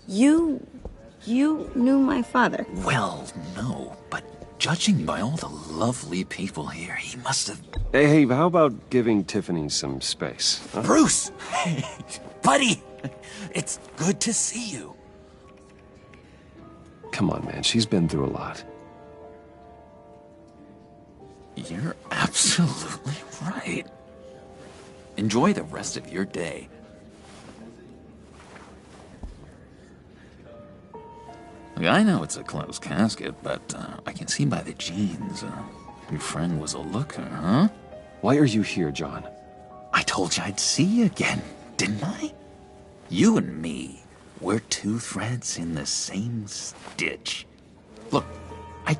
You knew my father? Well, no, but judging by all the lovely people here, he must have... Hey, how about giving Tiffany some space? Huh? Bruce! Hey, buddy! It's good to see you. Come on, man. She's been through a lot. You're absolutely right. Enjoy the rest of your day. Look, I know it's a closed casket, but I can see by the jeans, your friend was a looker, huh? Why are you here, John? I told you I'd see you again, didn't I? You and me, we're two threads in the same stitch. Look, I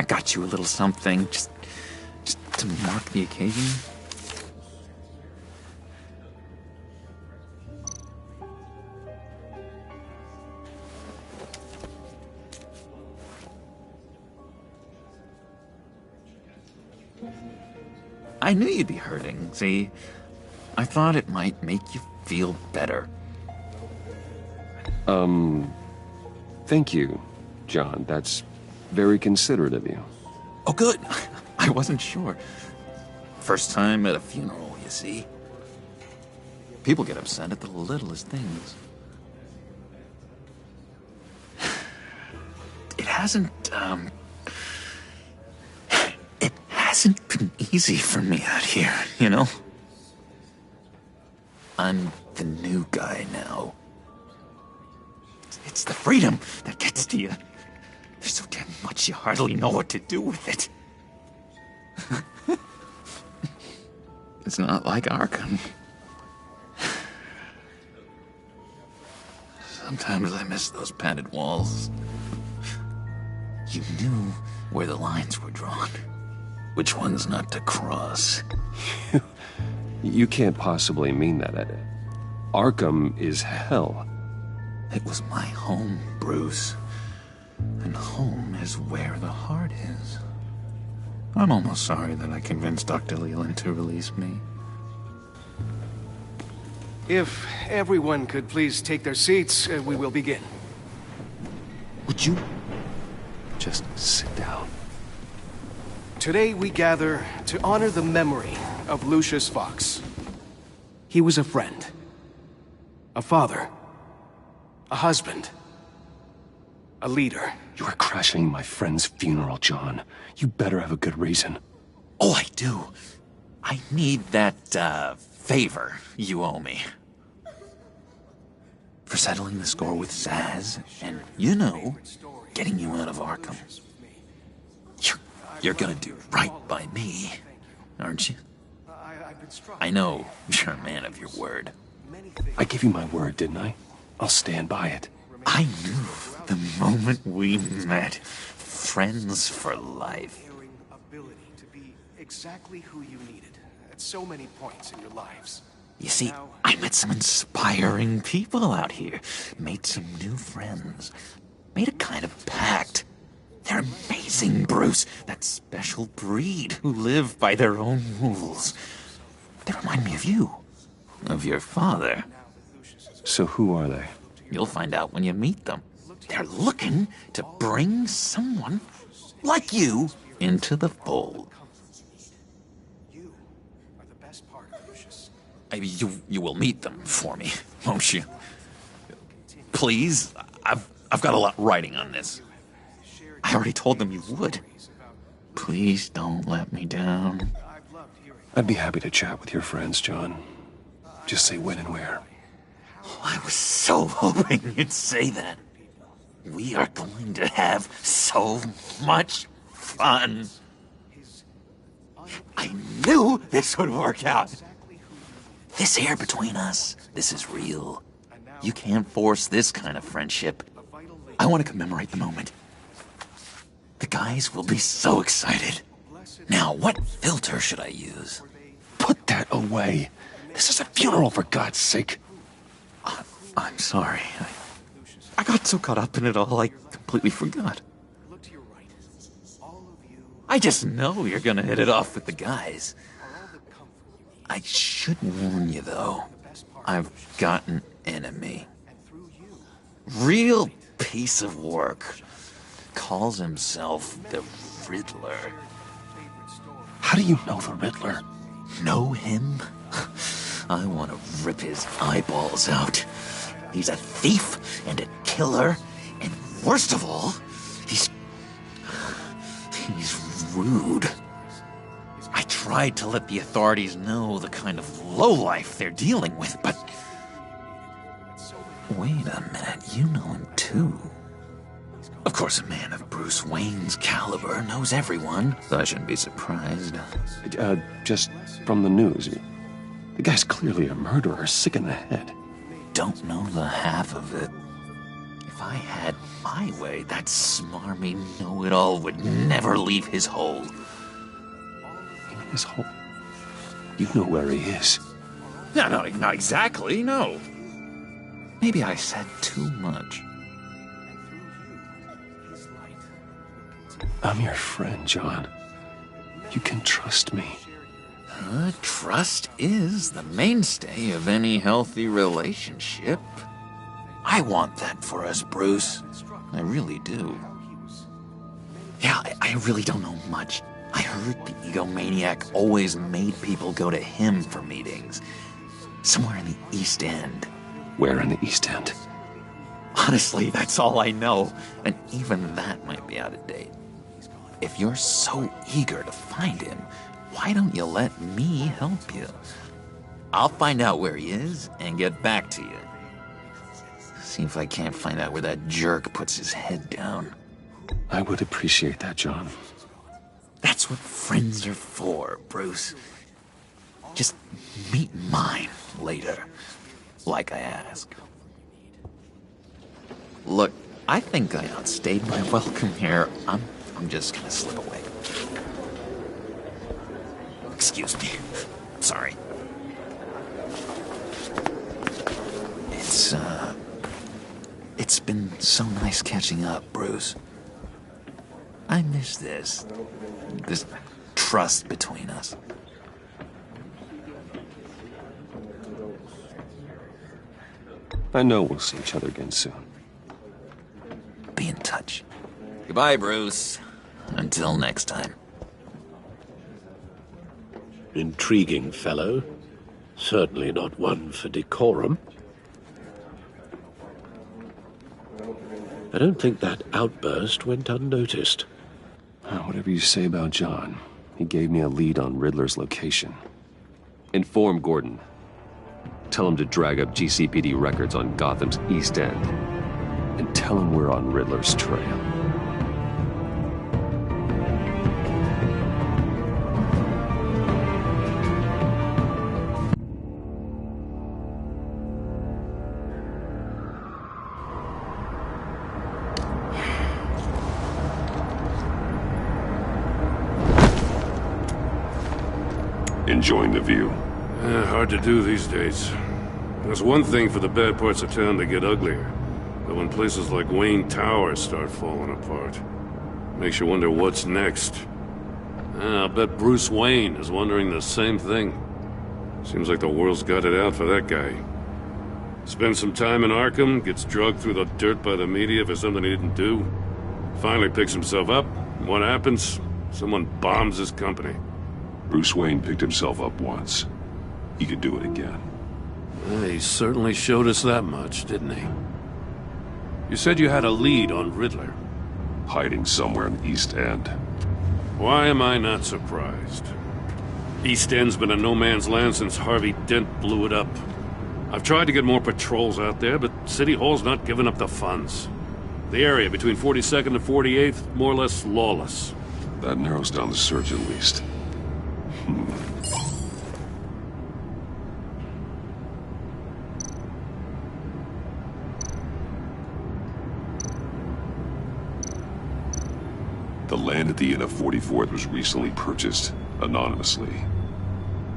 got you a little something, just to mark the occasion. I knew you'd be hurting, see? I thought it might make you feel better. Thank you, John. That's very considerate of you. Oh, good. I wasn't sure. First time at a funeral, you see? People get upset at the littlest things. It It hasn't been easy for me out here, you know? I'm the new guy now. It's the freedom that gets to you. There's so damn much you hardly know what to do with it. It's not like Arkham. Sometimes I miss those padded walls. You knew where the lines were drawn. Which ones not to cross. You can't possibly mean that. Arkham is hell. It was my home, Bruce. And home is where the heart is. I'm almost sorry that I convinced Dr. Leland to release me. If everyone could please take their seats, we will begin. Would you just sit down? Today we gather to honor the memory of Lucius Fox. He was a friend, a father, a husband, a leader. You are crashing my friend's funeral, John. You better have a good reason. Oh, I do. I need that, favor you owe me. For settling the score with Zsasz, and, you know, getting you out of Arkham. You're gonna do right by me, aren't you? I know you're a man of your word. I gave you my word, didn't I? I'll stand by it. I knew the moment we met. Friends for life. Ability to be exactly who you needed at so many points in your lives. You see, I met some inspiring people out here. Made some new friends. Made a kind of pact. They're amazing, Bruce. That special breed who live by their own rules. They remind me of you. Of your father. So who are they? You'll find out when you meet them. They're looking to bring someone like you into the fold. You will meet them for me, won't you? Please, I've got a lot riding on this. I already told them you would. Please don't let me down. I'd be happy to chat with your friends, John. Just say when and where. Oh, I was so hoping you'd say that. We are going to have so much fun. I knew this would work out. This air between us, this is real. You can't force this kind of friendship. I want to commemorate the moment. The guys will be so excited. Now, what filter should I use? Put that away. This is a funeral, for God's sake. I'm sorry. I got so caught up in it all, I completely forgot. I just know you're gonna hit it off with the guys. I should warn you, though. I've got an enemy. Real piece of work. Calls himself the Riddler. How do you know the Riddler? Know him? I want to rip his eyeballs out. He's a thief and a killer, and worst of all, he's rude. I tried to let the authorities know the kind of lowlife they're dealing with, but... Wait a minute, you know him too. Of course, a man of Bruce Wayne's caliber knows everyone, so I shouldn't be surprised. Just from the news. The guy's clearly a murderer, sick in the head. Don't know the half of it. If I had my way, that smarmy know-it-all would never leave his hole. His hole? You know where he is. No, not exactly, no. Maybe I said too much. I'm your friend, John. You can trust me. Trust is the mainstay of any healthy relationship. I want that for us, Bruce. I really do. Yeah, I really don't know much. I heard the egomaniac always made people go to him for meetings. Somewhere in the East End. Where in the East End? Honestly, that's all I know, and even that might be out of date. If you're so eager to find him, why don't you let me help you? I'll find out where he is and get back to you. See if I can't find out where that jerk puts his head down. I would appreciate that, John. That's what friends are for, Bruce. Just meet mine later, like I asked. Look, I think I outstayed my welcome here. I'm just gonna slip away. Excuse me. Sorry. It's been so nice catching up, Bruce. I miss this trust between us. I know we'll see each other again soon. Be in touch. Goodbye, Bruce. Until next time. Intriguing fellow. Certainly not one for decorum. I don't think that outburst went unnoticed. Whatever you say about John, he gave me a lead on Riddler's location. Inform Gordon. Tell him to drag up GCPD records on Gotham's East End. And tell him we're on Riddler's trail. Enjoying the view? Hard to do these days. There's one thing for the bad parts of town to get uglier. But when places like Wayne Tower start falling apart, makes you wonder what's next. I'll bet Bruce Wayne is wondering the same thing. Seems like the world's got it out for that guy. Spends some time in Arkham, gets drugged through the dirt by the media for something he didn't do. Finally picks himself up. What happens? Someone bombs his company. Bruce Wayne picked himself up once. He could do it again. He certainly showed us that much, didn't he? You said you had a lead on Riddler. Hiding somewhere in the East End. Why am I not surprised? East End's been a no-man's land since Harvey Dent blew it up. I've tried to get more patrols out there, but City Hall's not giving up the funds. The area between 42nd and 48th, more or less lawless. That narrows down the search at least. The land at the end of 44th was recently purchased, anonymously.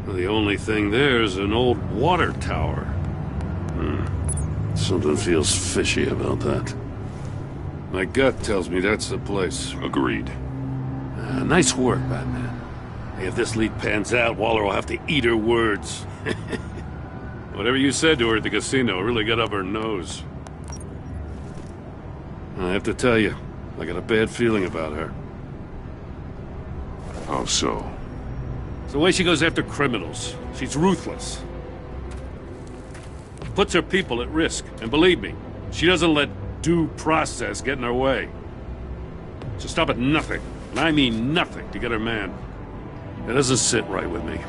The only thing there is an old water tower. Something feels fishy about that. My gut tells me that's the place. Agreed. Nice work, Batman. If this lead pans out, Waller will have to eat her words. Whatever you said to her at the casino really got up her nose. I have to tell you, I got a bad feeling about her. How so? It's the way she goes after criminals. She's ruthless. Puts her people at risk. And believe me, she doesn't let due process get in her way. She'll stop at nothing, and I mean nothing, to get her man. It doesn't sit right with me.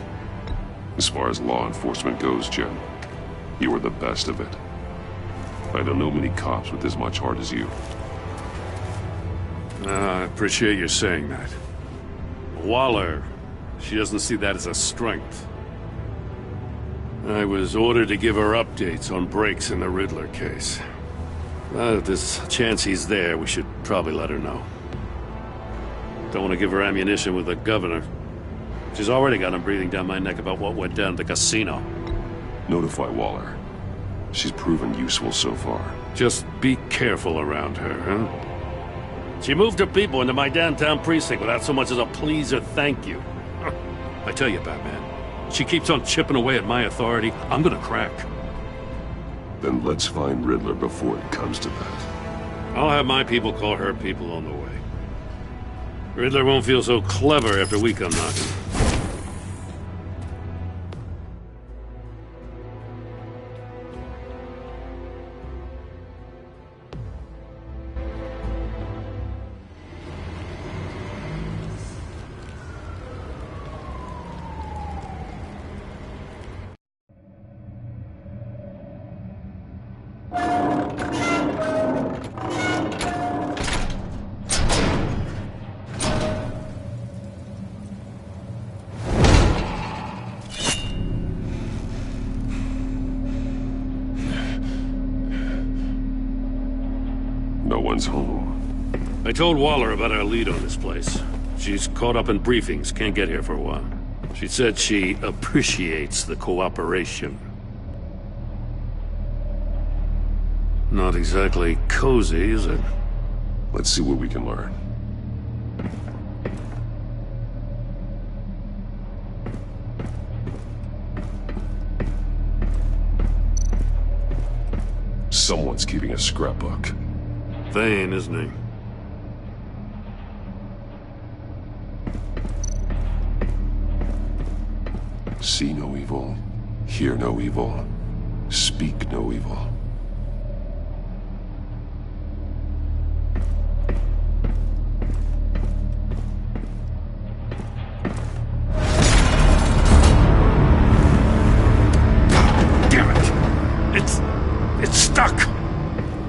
As far as law enforcement goes, Jim, you are the best of it. I don't know many cops with as much heart as you. I appreciate you saying that. Waller, she doesn't see that as a strength. I was ordered to give her updates on breaks in the Riddler case. If there's a chance he's there, we should probably let her know. Don't want to give her ammunition with the governor. She's already got him breathing down my neck about what went down at the casino. Notify Waller. She's proven useful so far. Just be careful around her, huh? She moved her people into my downtown precinct without so much as a please or thank you. I tell you, Batman, she keeps on chipping away at my authority, I'm gonna crack. Then let's find Riddler before it comes to that. I'll have my people call her people on the way. Riddler won't feel so clever after we come knocking. everyone's home. I told Waller about our lead on this place. She's caught up in briefings, can't get here for a while. She said she appreciates the cooperation. Not exactly cozy, is it? Let's see what we can learn. Someone's keeping a scrapbook. Vane, isn't he? See no evil, hear no evil, speak no evil. Damn it! It's stuck!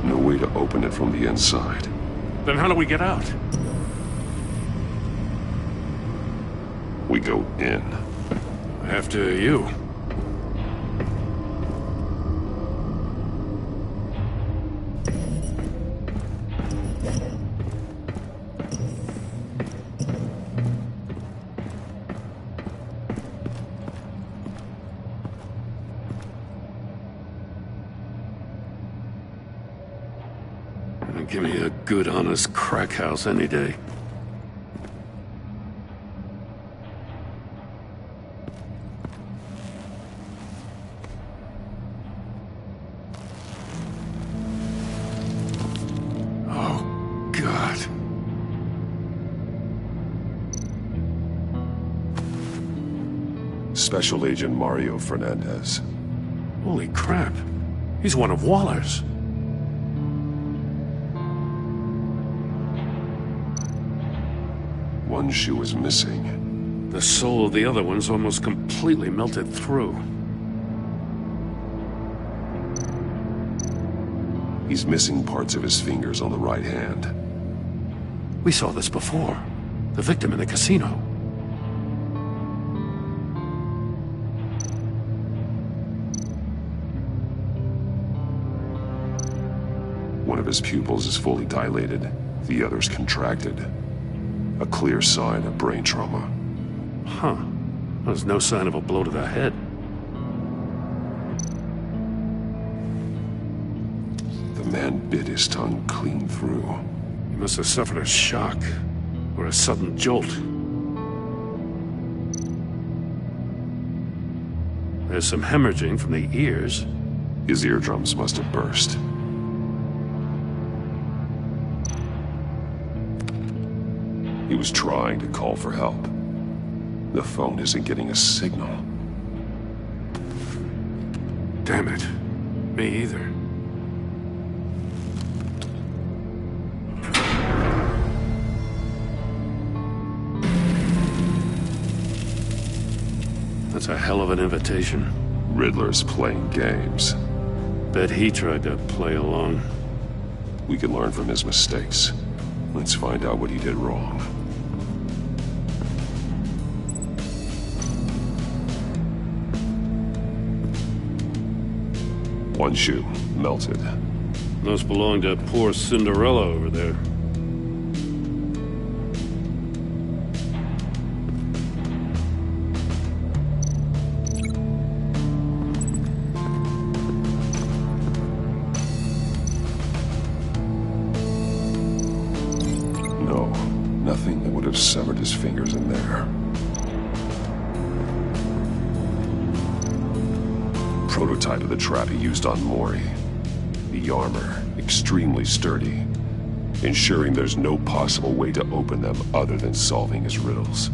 No way to open it from the inside. Then how do we get out? We go in. After you. Give me a good, honest crack house any day. Oh, God. Special Agent Mario Fernandez. Holy crap. He's one of Waller's. One shoe is missing. The sole of the other one's almost completely melted through. He's missing parts of his fingers on the right hand. We saw this before. The victim in the casino. One of his pupils is fully dilated, the other's contracted. A clear sign of brain trauma. Huh. There's no sign of a blow to the head. The man bit his tongue clean through. He must have suffered a shock, or a sudden jolt. There's some hemorrhaging from the ears. His eardrums must have burst. He was trying to call for help. The phone isn't getting a signal. Damn it. Me either. That's a hell of an invitation. Riddler's playing games. Bet he tried to play along. We can learn from his mistakes. Let's find out what he did wrong. One shoe, melted. Must belong to poor Cinderella over there. No, nothing that would have severed his fingers in there. Prototype of the trap he used on Mori. The armor, extremely sturdy, ensuring there's no possible way to open them other than solving his riddles.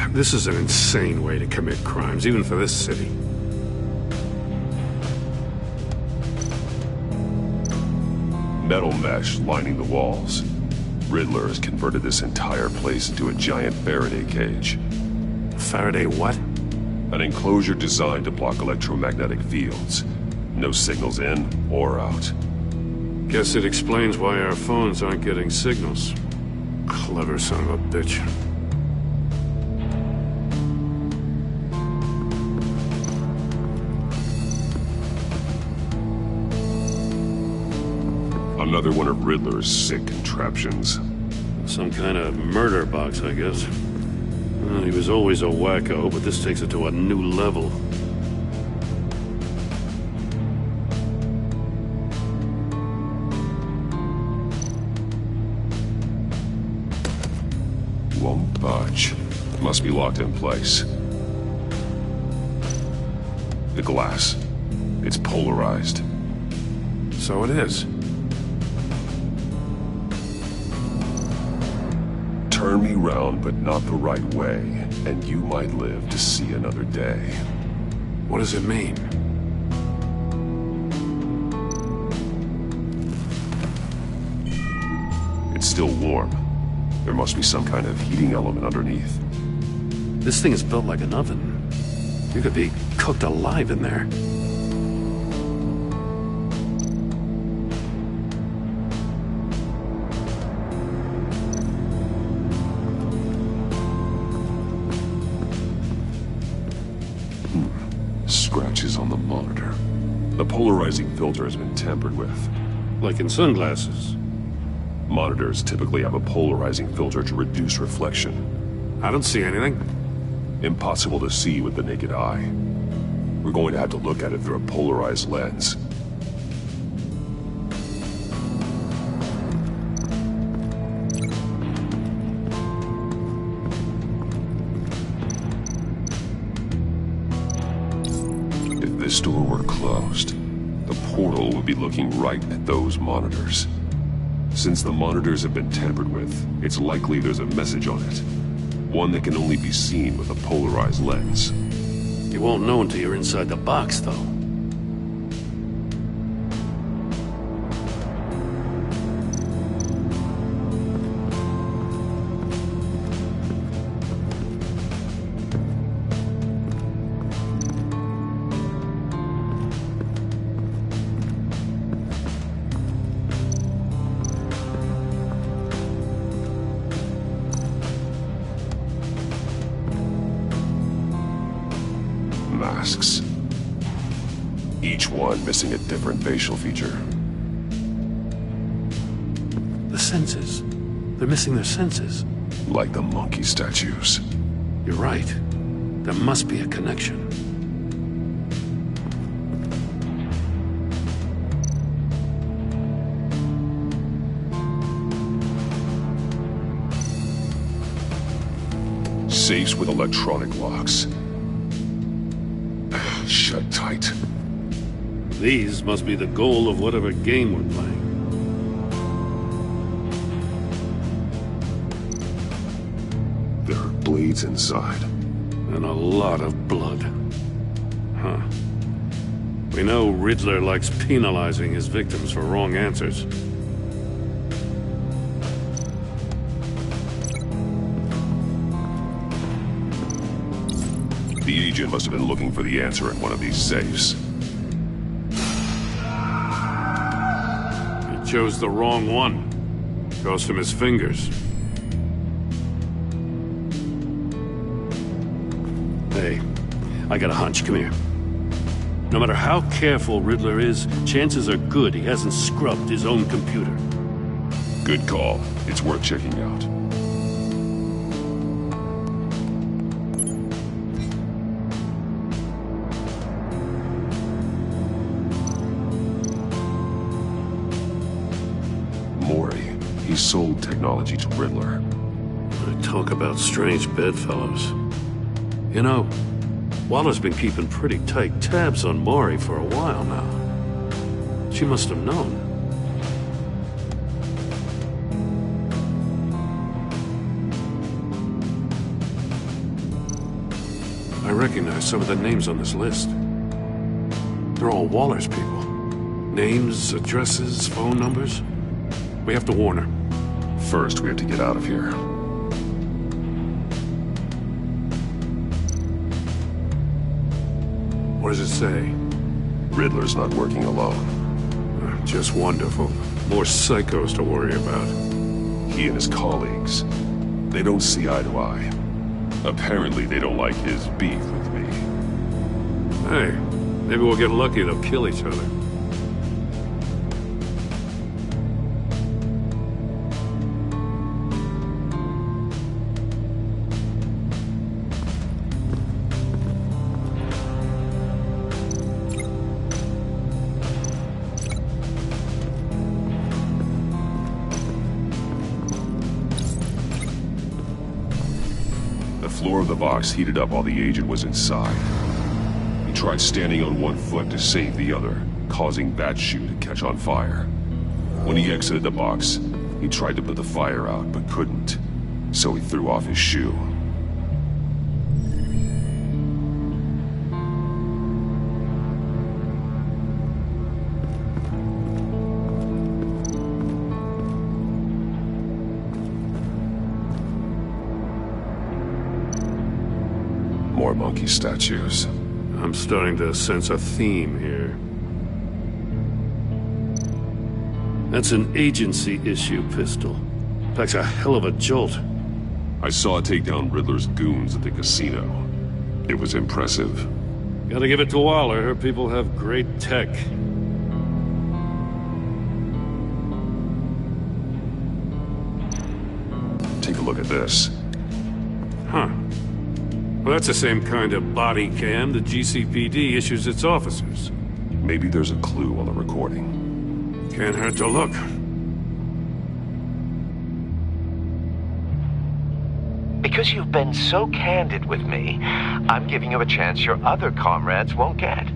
This is an insane way to commit crimes, even for this city. Metal mesh lining the walls. Riddler has converted this entire place into a giant Faraday cage. Faraday what? An enclosure designed to block electromagnetic fields. No signals in or out. Guess it explains why our phones aren't getting signals. Clever son of a bitch. A Another one of Riddler's sick contraptions. Some kind of murder box, I guess. Well, he was always a wacko, but this takes it to a new level. Won't budge. Must be locked in place. The glass. It's polarized. So it is. Turn me round, but not the right way, and you might live to see another day. What does it mean? It's still warm. There must be some kind of heating element underneath. This thing is built like an oven. You could be cooked alive in there. Scratches on the monitor. The polarizing filter has been tampered with. Like in sunglasses. Monitors typically have a polarizing filter to reduce reflection. I don't see anything. Impossible to see with the naked eye. We're going to have to look at it through a polarized lens. If this door were closed, the portal would be looking right at those monitors. Since the monitors have been tampered with, it's likely there's a message on it. One that can only be seen with a polarized lens. You won't know until you're inside the box, though. Masks. Each one missing a different facial feature. The senses. They're missing their senses. Like the monkey statues. You're right. There must be a connection. Safes with electronic locks. Shut tight. These must be the goal of whatever game we're playing. There are blades inside. And a lot of blood. Huh. We know Riddler likes penalizing his victims for wrong answers. The agent must have been looking for the answer in one of these safes. He chose the wrong one. Cost him his fingers. Hey, I got a hunch. Come here. No matter how careful Riddler is, chances are good he hasn't scrubbed his own computer. Good call. It's worth checking out. He sold technology to Riddler. Talk about strange bedfellows. You know, Waller's been keeping pretty tight tabs on Maury for a while now. She must have known. I recognize some of the names on this list. They're all Waller's people. Names, addresses, phone numbers. We have to warn her. First, we have to get out of here. What does it say? Riddler's not working alone. Just wonderful. More psychos to worry about. He and his colleagues. They don't see eye to eye. Apparently, they don't like his beef with me. Hey, maybe we'll get lucky and they'll kill each other. floor of the box heated up while the agent was inside. He tried standing on one foot to save the other, causing that shoe to catch on fire. When he exited the box, he tried to put the fire out, but couldn't, so he threw off his shoe. More monkey statues. I'm starting to sense a theme here. That's an agency-issue pistol. Packs a hell of a jolt. I saw it take down Riddler's goons at the casino. It was impressive. Gotta give it to Waller. Her people have great tech. Take a look at this. Huh. Well, that's the same kind of body cam the GCPD issues its officers. Maybe there's a clue on the recording. Can't hurt to look. Because you've been so candid with me, I'm giving you a chance your other comrades won't get.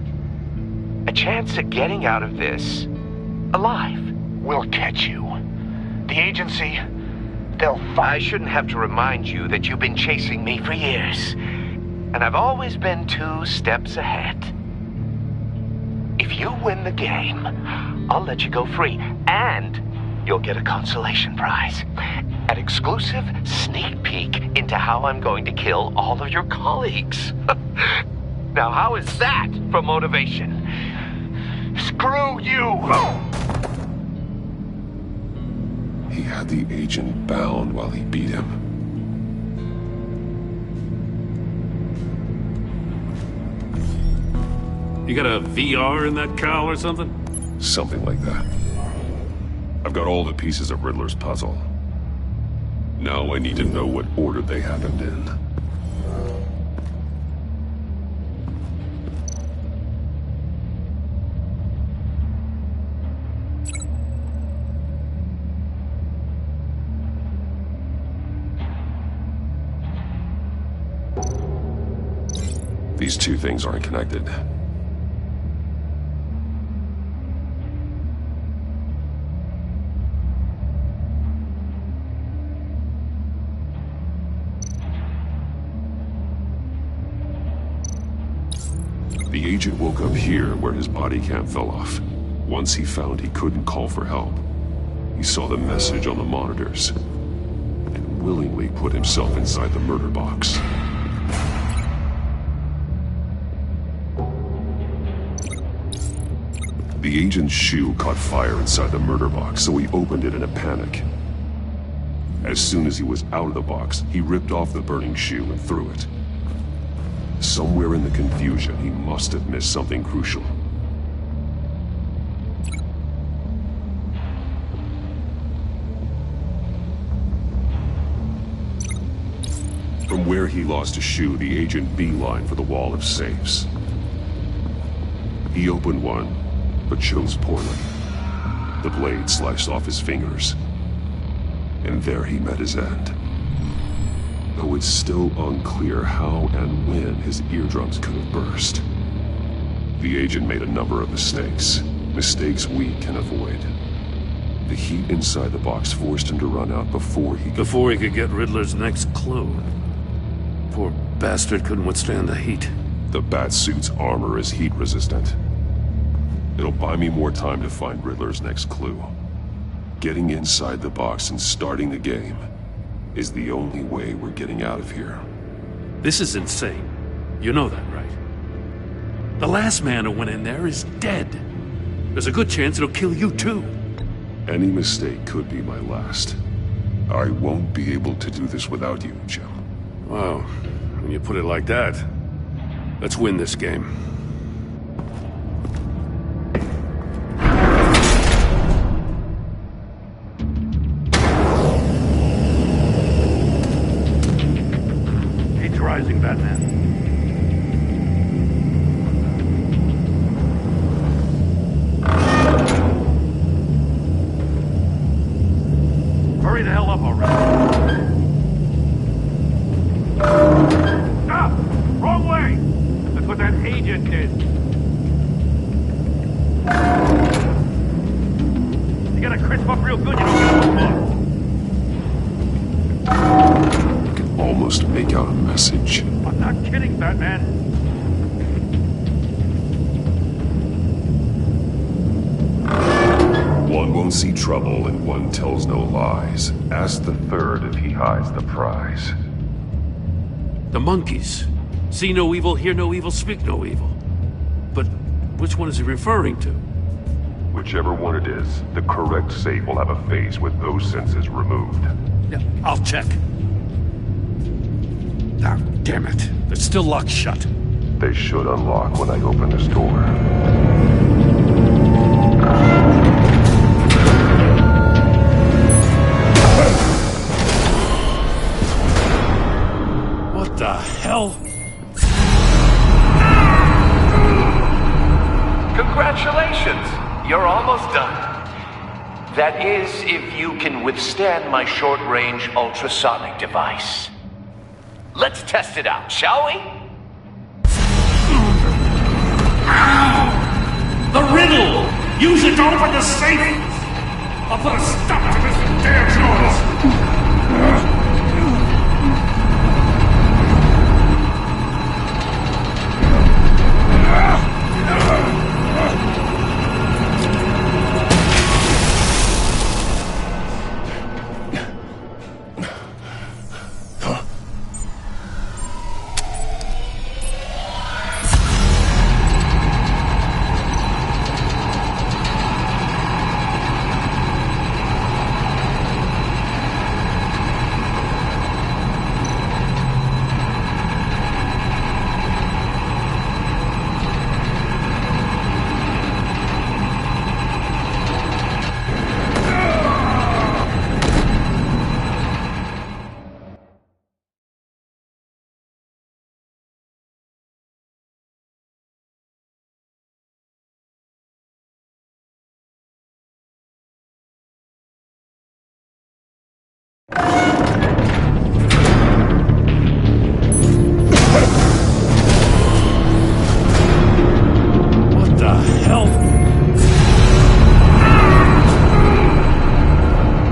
A chance at getting out of this alive. We'll catch you. The agency, they'll find... I shouldn't have to remind you that you've been chasing me for years. And I've always been 2 steps ahead. If you win the game, I'll let you go free, and you'll get a consolation prize. An exclusive sneak peek into how I'm going to kill all of your colleagues. Now, how is that for motivation? Screw you! He had the agent bound while he beat him. You got a VR in that cowl or something? Something like that. I've got all the pieces of Riddler's puzzle. Now I need to know what order they happened in. These two things aren't connected. The agent woke up here where his body cam fell off. Once he found he couldn't call for help, he saw the message on the monitors and willingly put himself inside the murder box. The agent's shoe caught fire inside the murder box, so he opened it in a panic. As soon as he was out of the box, he ripped off the burning shoe and threw it. Somewhere in the confusion, he must have missed something crucial. From where he lost a shoe, the agent beelined for the wall of safes. He opened one, but chose poorly. The blade sliced off his fingers. And there he met his end. Though it's still unclear how and when his eardrums could have burst. The agent made a number of mistakes. Mistakes we can avoid. The heat inside the box forced him to run out before he could get Riddler's next clue. Poor bastard couldn't withstand the heat. The Batsuit's armor is heat resistant. It'll buy me more time to find Riddler's next clue. Getting inside the box and starting the game is the only way we're getting out of here. This is insane. You know that, right? The last man who went in there is dead. There's a good chance it'll kill you too. Any mistake could be my last. I won't be able to do this without you, Jim. Wow, when you put it like that, let's win this game. Rising, Batman. Hurry the hell up already. here, kid. You gotta crisp up real good, you don't get no more. I can almost make out a message. I'm not kidding, Batman. One won't see trouble and one tells no lies. Ask the third if he hides the prize. The monkeys. See no evil, hear no evil, speak no evil. But which one is he referring to? Whichever one it is, the correct safe will have a face with those senses removed. Yeah, I'll check. Ah, damn it. They're still locked shut. They should unlock when I open this door. What the hell? Congratulations! You're almost done. That is, if you can withstand my short-range ultrasonic device. Let's test it out, shall we? The riddle! Use it to open the safe! I'll put a stop to this damn noise!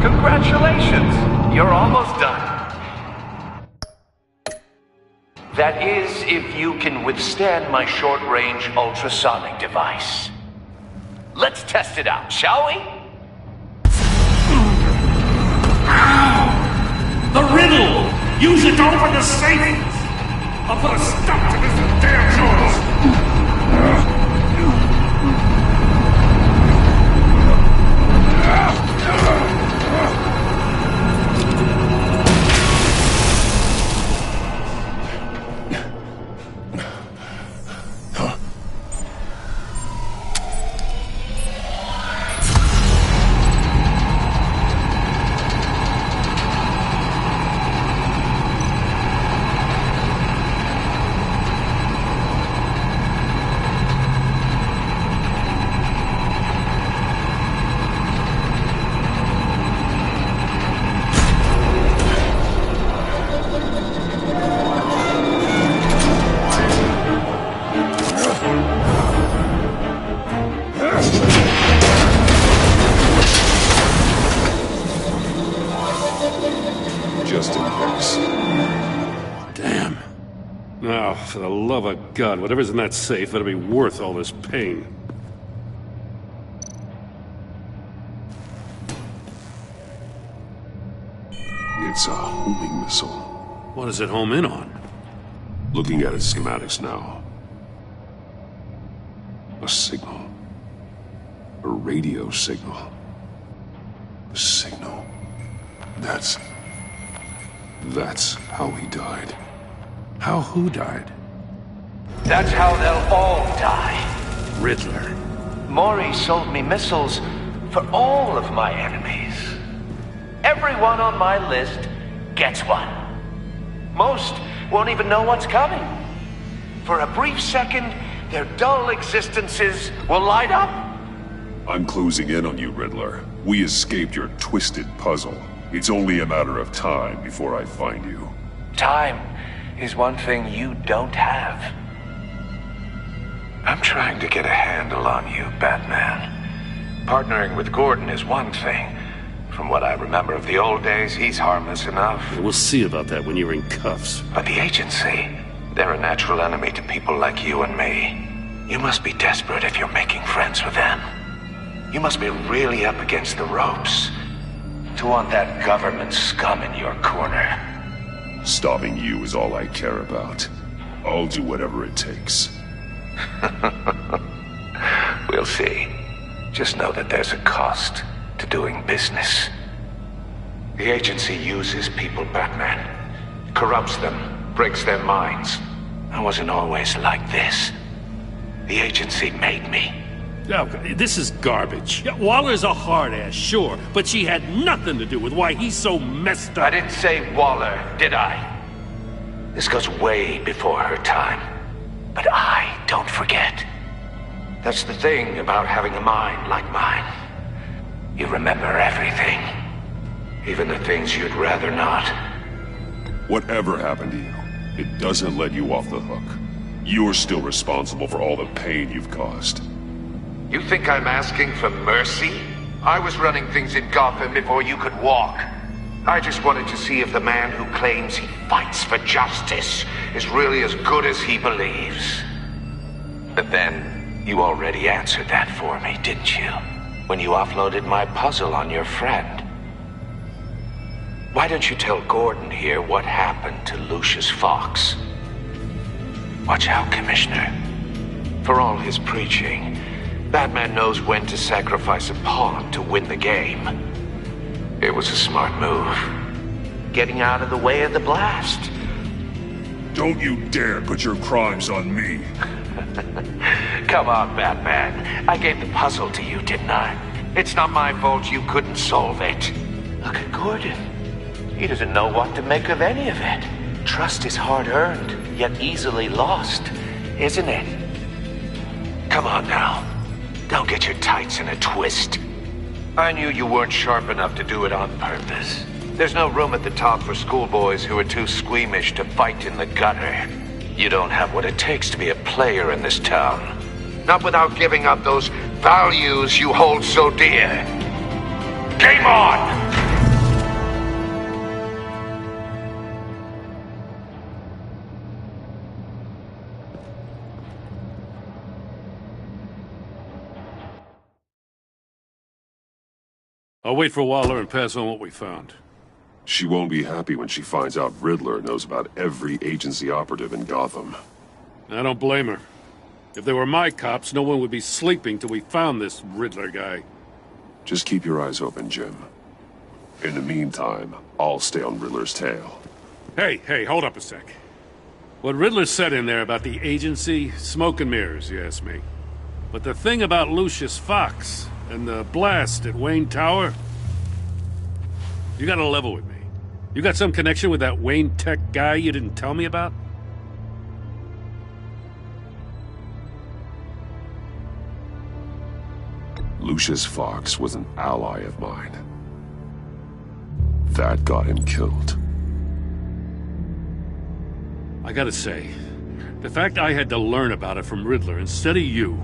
Congratulations! You're almost done. That is, if you can withstand my short-range ultrasonic device. Let's test it out, shall we? The riddle! Use it to open the safe! I'll put a stop to this damn noise! Just in case. Damn. Now, for the love of God, whatever's in that safe better be worth all this pain. It's a homing missile. What does it home in on? Looking at its schematics now. A signal. A radio signal. A signal. That's how he died. How who died? That's how they'll all die. Riddler. Mori sold me missiles for all of my enemies. Everyone on my list gets one. Most won't even know what's coming. For a brief second, their dull existences will light up. I'm closing in on you, Riddler. We escaped your twisted puzzle. It's only a matter of time before I find you. Time is one thing you don't have. trying to get a handle on you, Batman. Partnering with Gordon is one thing. From what I remember of the old days, he's harmless enough. We'll see about that when you're in cuffs. But the agency, they're a natural enemy to people like you and me. You must be desperate if you're making friends with them. You must be really up against the ropes to want that government scum in your corner. Stopping you is all I care about. I'll do whatever it takes. We'll see. Just know that there's a cost to doing business. The agency uses people, Batman. Corrupts them, breaks their minds. I wasn't always like this. The agency made me. Oh, this is garbage. Yeah, Waller's a hard ass, sure, but she had nothing to do with why he's so messed up. I didn't say Waller, did I? This goes way before her time. But I don't forget. That's the thing about having a mind like mine. You remember everything. Even the things you'd rather not. Whatever happened to you, it doesn't let you off the hook. You're still responsible for all the pain you've caused. You think I'm asking for mercy? I was running things in Gotham before you could walk. I just wanted to see if the man who claims he fights for justice is really as good as he believes. But then, you already answered that for me, didn't you? When you offloaded my puzzle on your friend. Why don't you tell Gordon here what happened to Lucius Fox? Watch out, Commissioner. For all his preaching, Batman knows when to sacrifice a pawn to win the game. It was a smart move. Getting out of the way of the blast. Don't you dare put your crimes on me. Come on, Batman. I gave the puzzle to you, didn't I? It's not my fault you couldn't solve it. Look at Gordon. He doesn't know what to make of any of it. Trust is hard-earned, yet easily lost, isn't it? Come on now. Don't get your tights in a twist. I knew you weren't sharp enough to do it on purpose. There's no room at the top for schoolboys who are too squeamish to fight in the gutter. You don't have what it takes to be a player in this town. Not without giving up those values you hold so dear. Game on! I'll wait for Waller and pass on what we found. She won't be happy when she finds out Riddler knows about every agency operative in Gotham. I don't blame her. If they were my cops, no one would be sleeping till we found this Riddler guy. Just keep your eyes open, Jim. In the meantime, I'll stay on Riddler's tail. Hey, hold up a sec. What Riddler said in there about the agency, smoke and mirrors, you ask me. But the thing about Lucius Fox and the blast at Wayne Tower, you gotta level with me. You got some connection with that Wayne Tech guy you didn't tell me about? Lucius Fox was an ally of mine. That got him killed. I gotta say, the fact I had to learn about it from Riddler instead of you,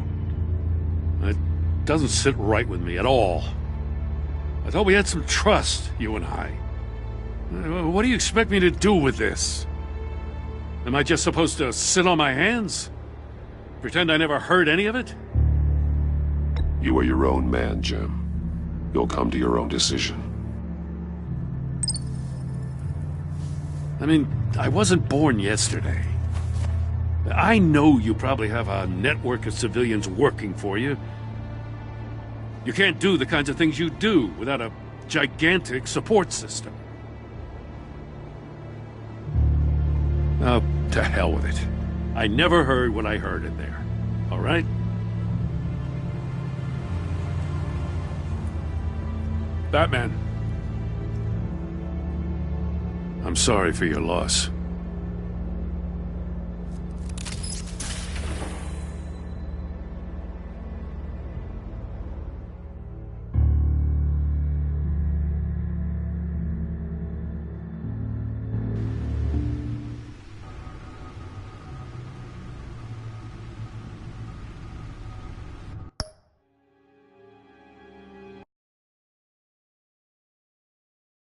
it doesn't sit right with me at all. I thought we had some trust, you and I. What do you expect me to do with this? Am I just supposed to sit on my hands? Pretend I never heard any of it? You are your own man, Jim. You'll come to your own decision. I mean, I wasn't born yesterday. I know you probably have a network of civilians working for you. You can't do the kinds of things you do without a gigantic support system. Oh, to hell with it. I never heard what I heard in there. All right? Batman. I'm sorry for your loss.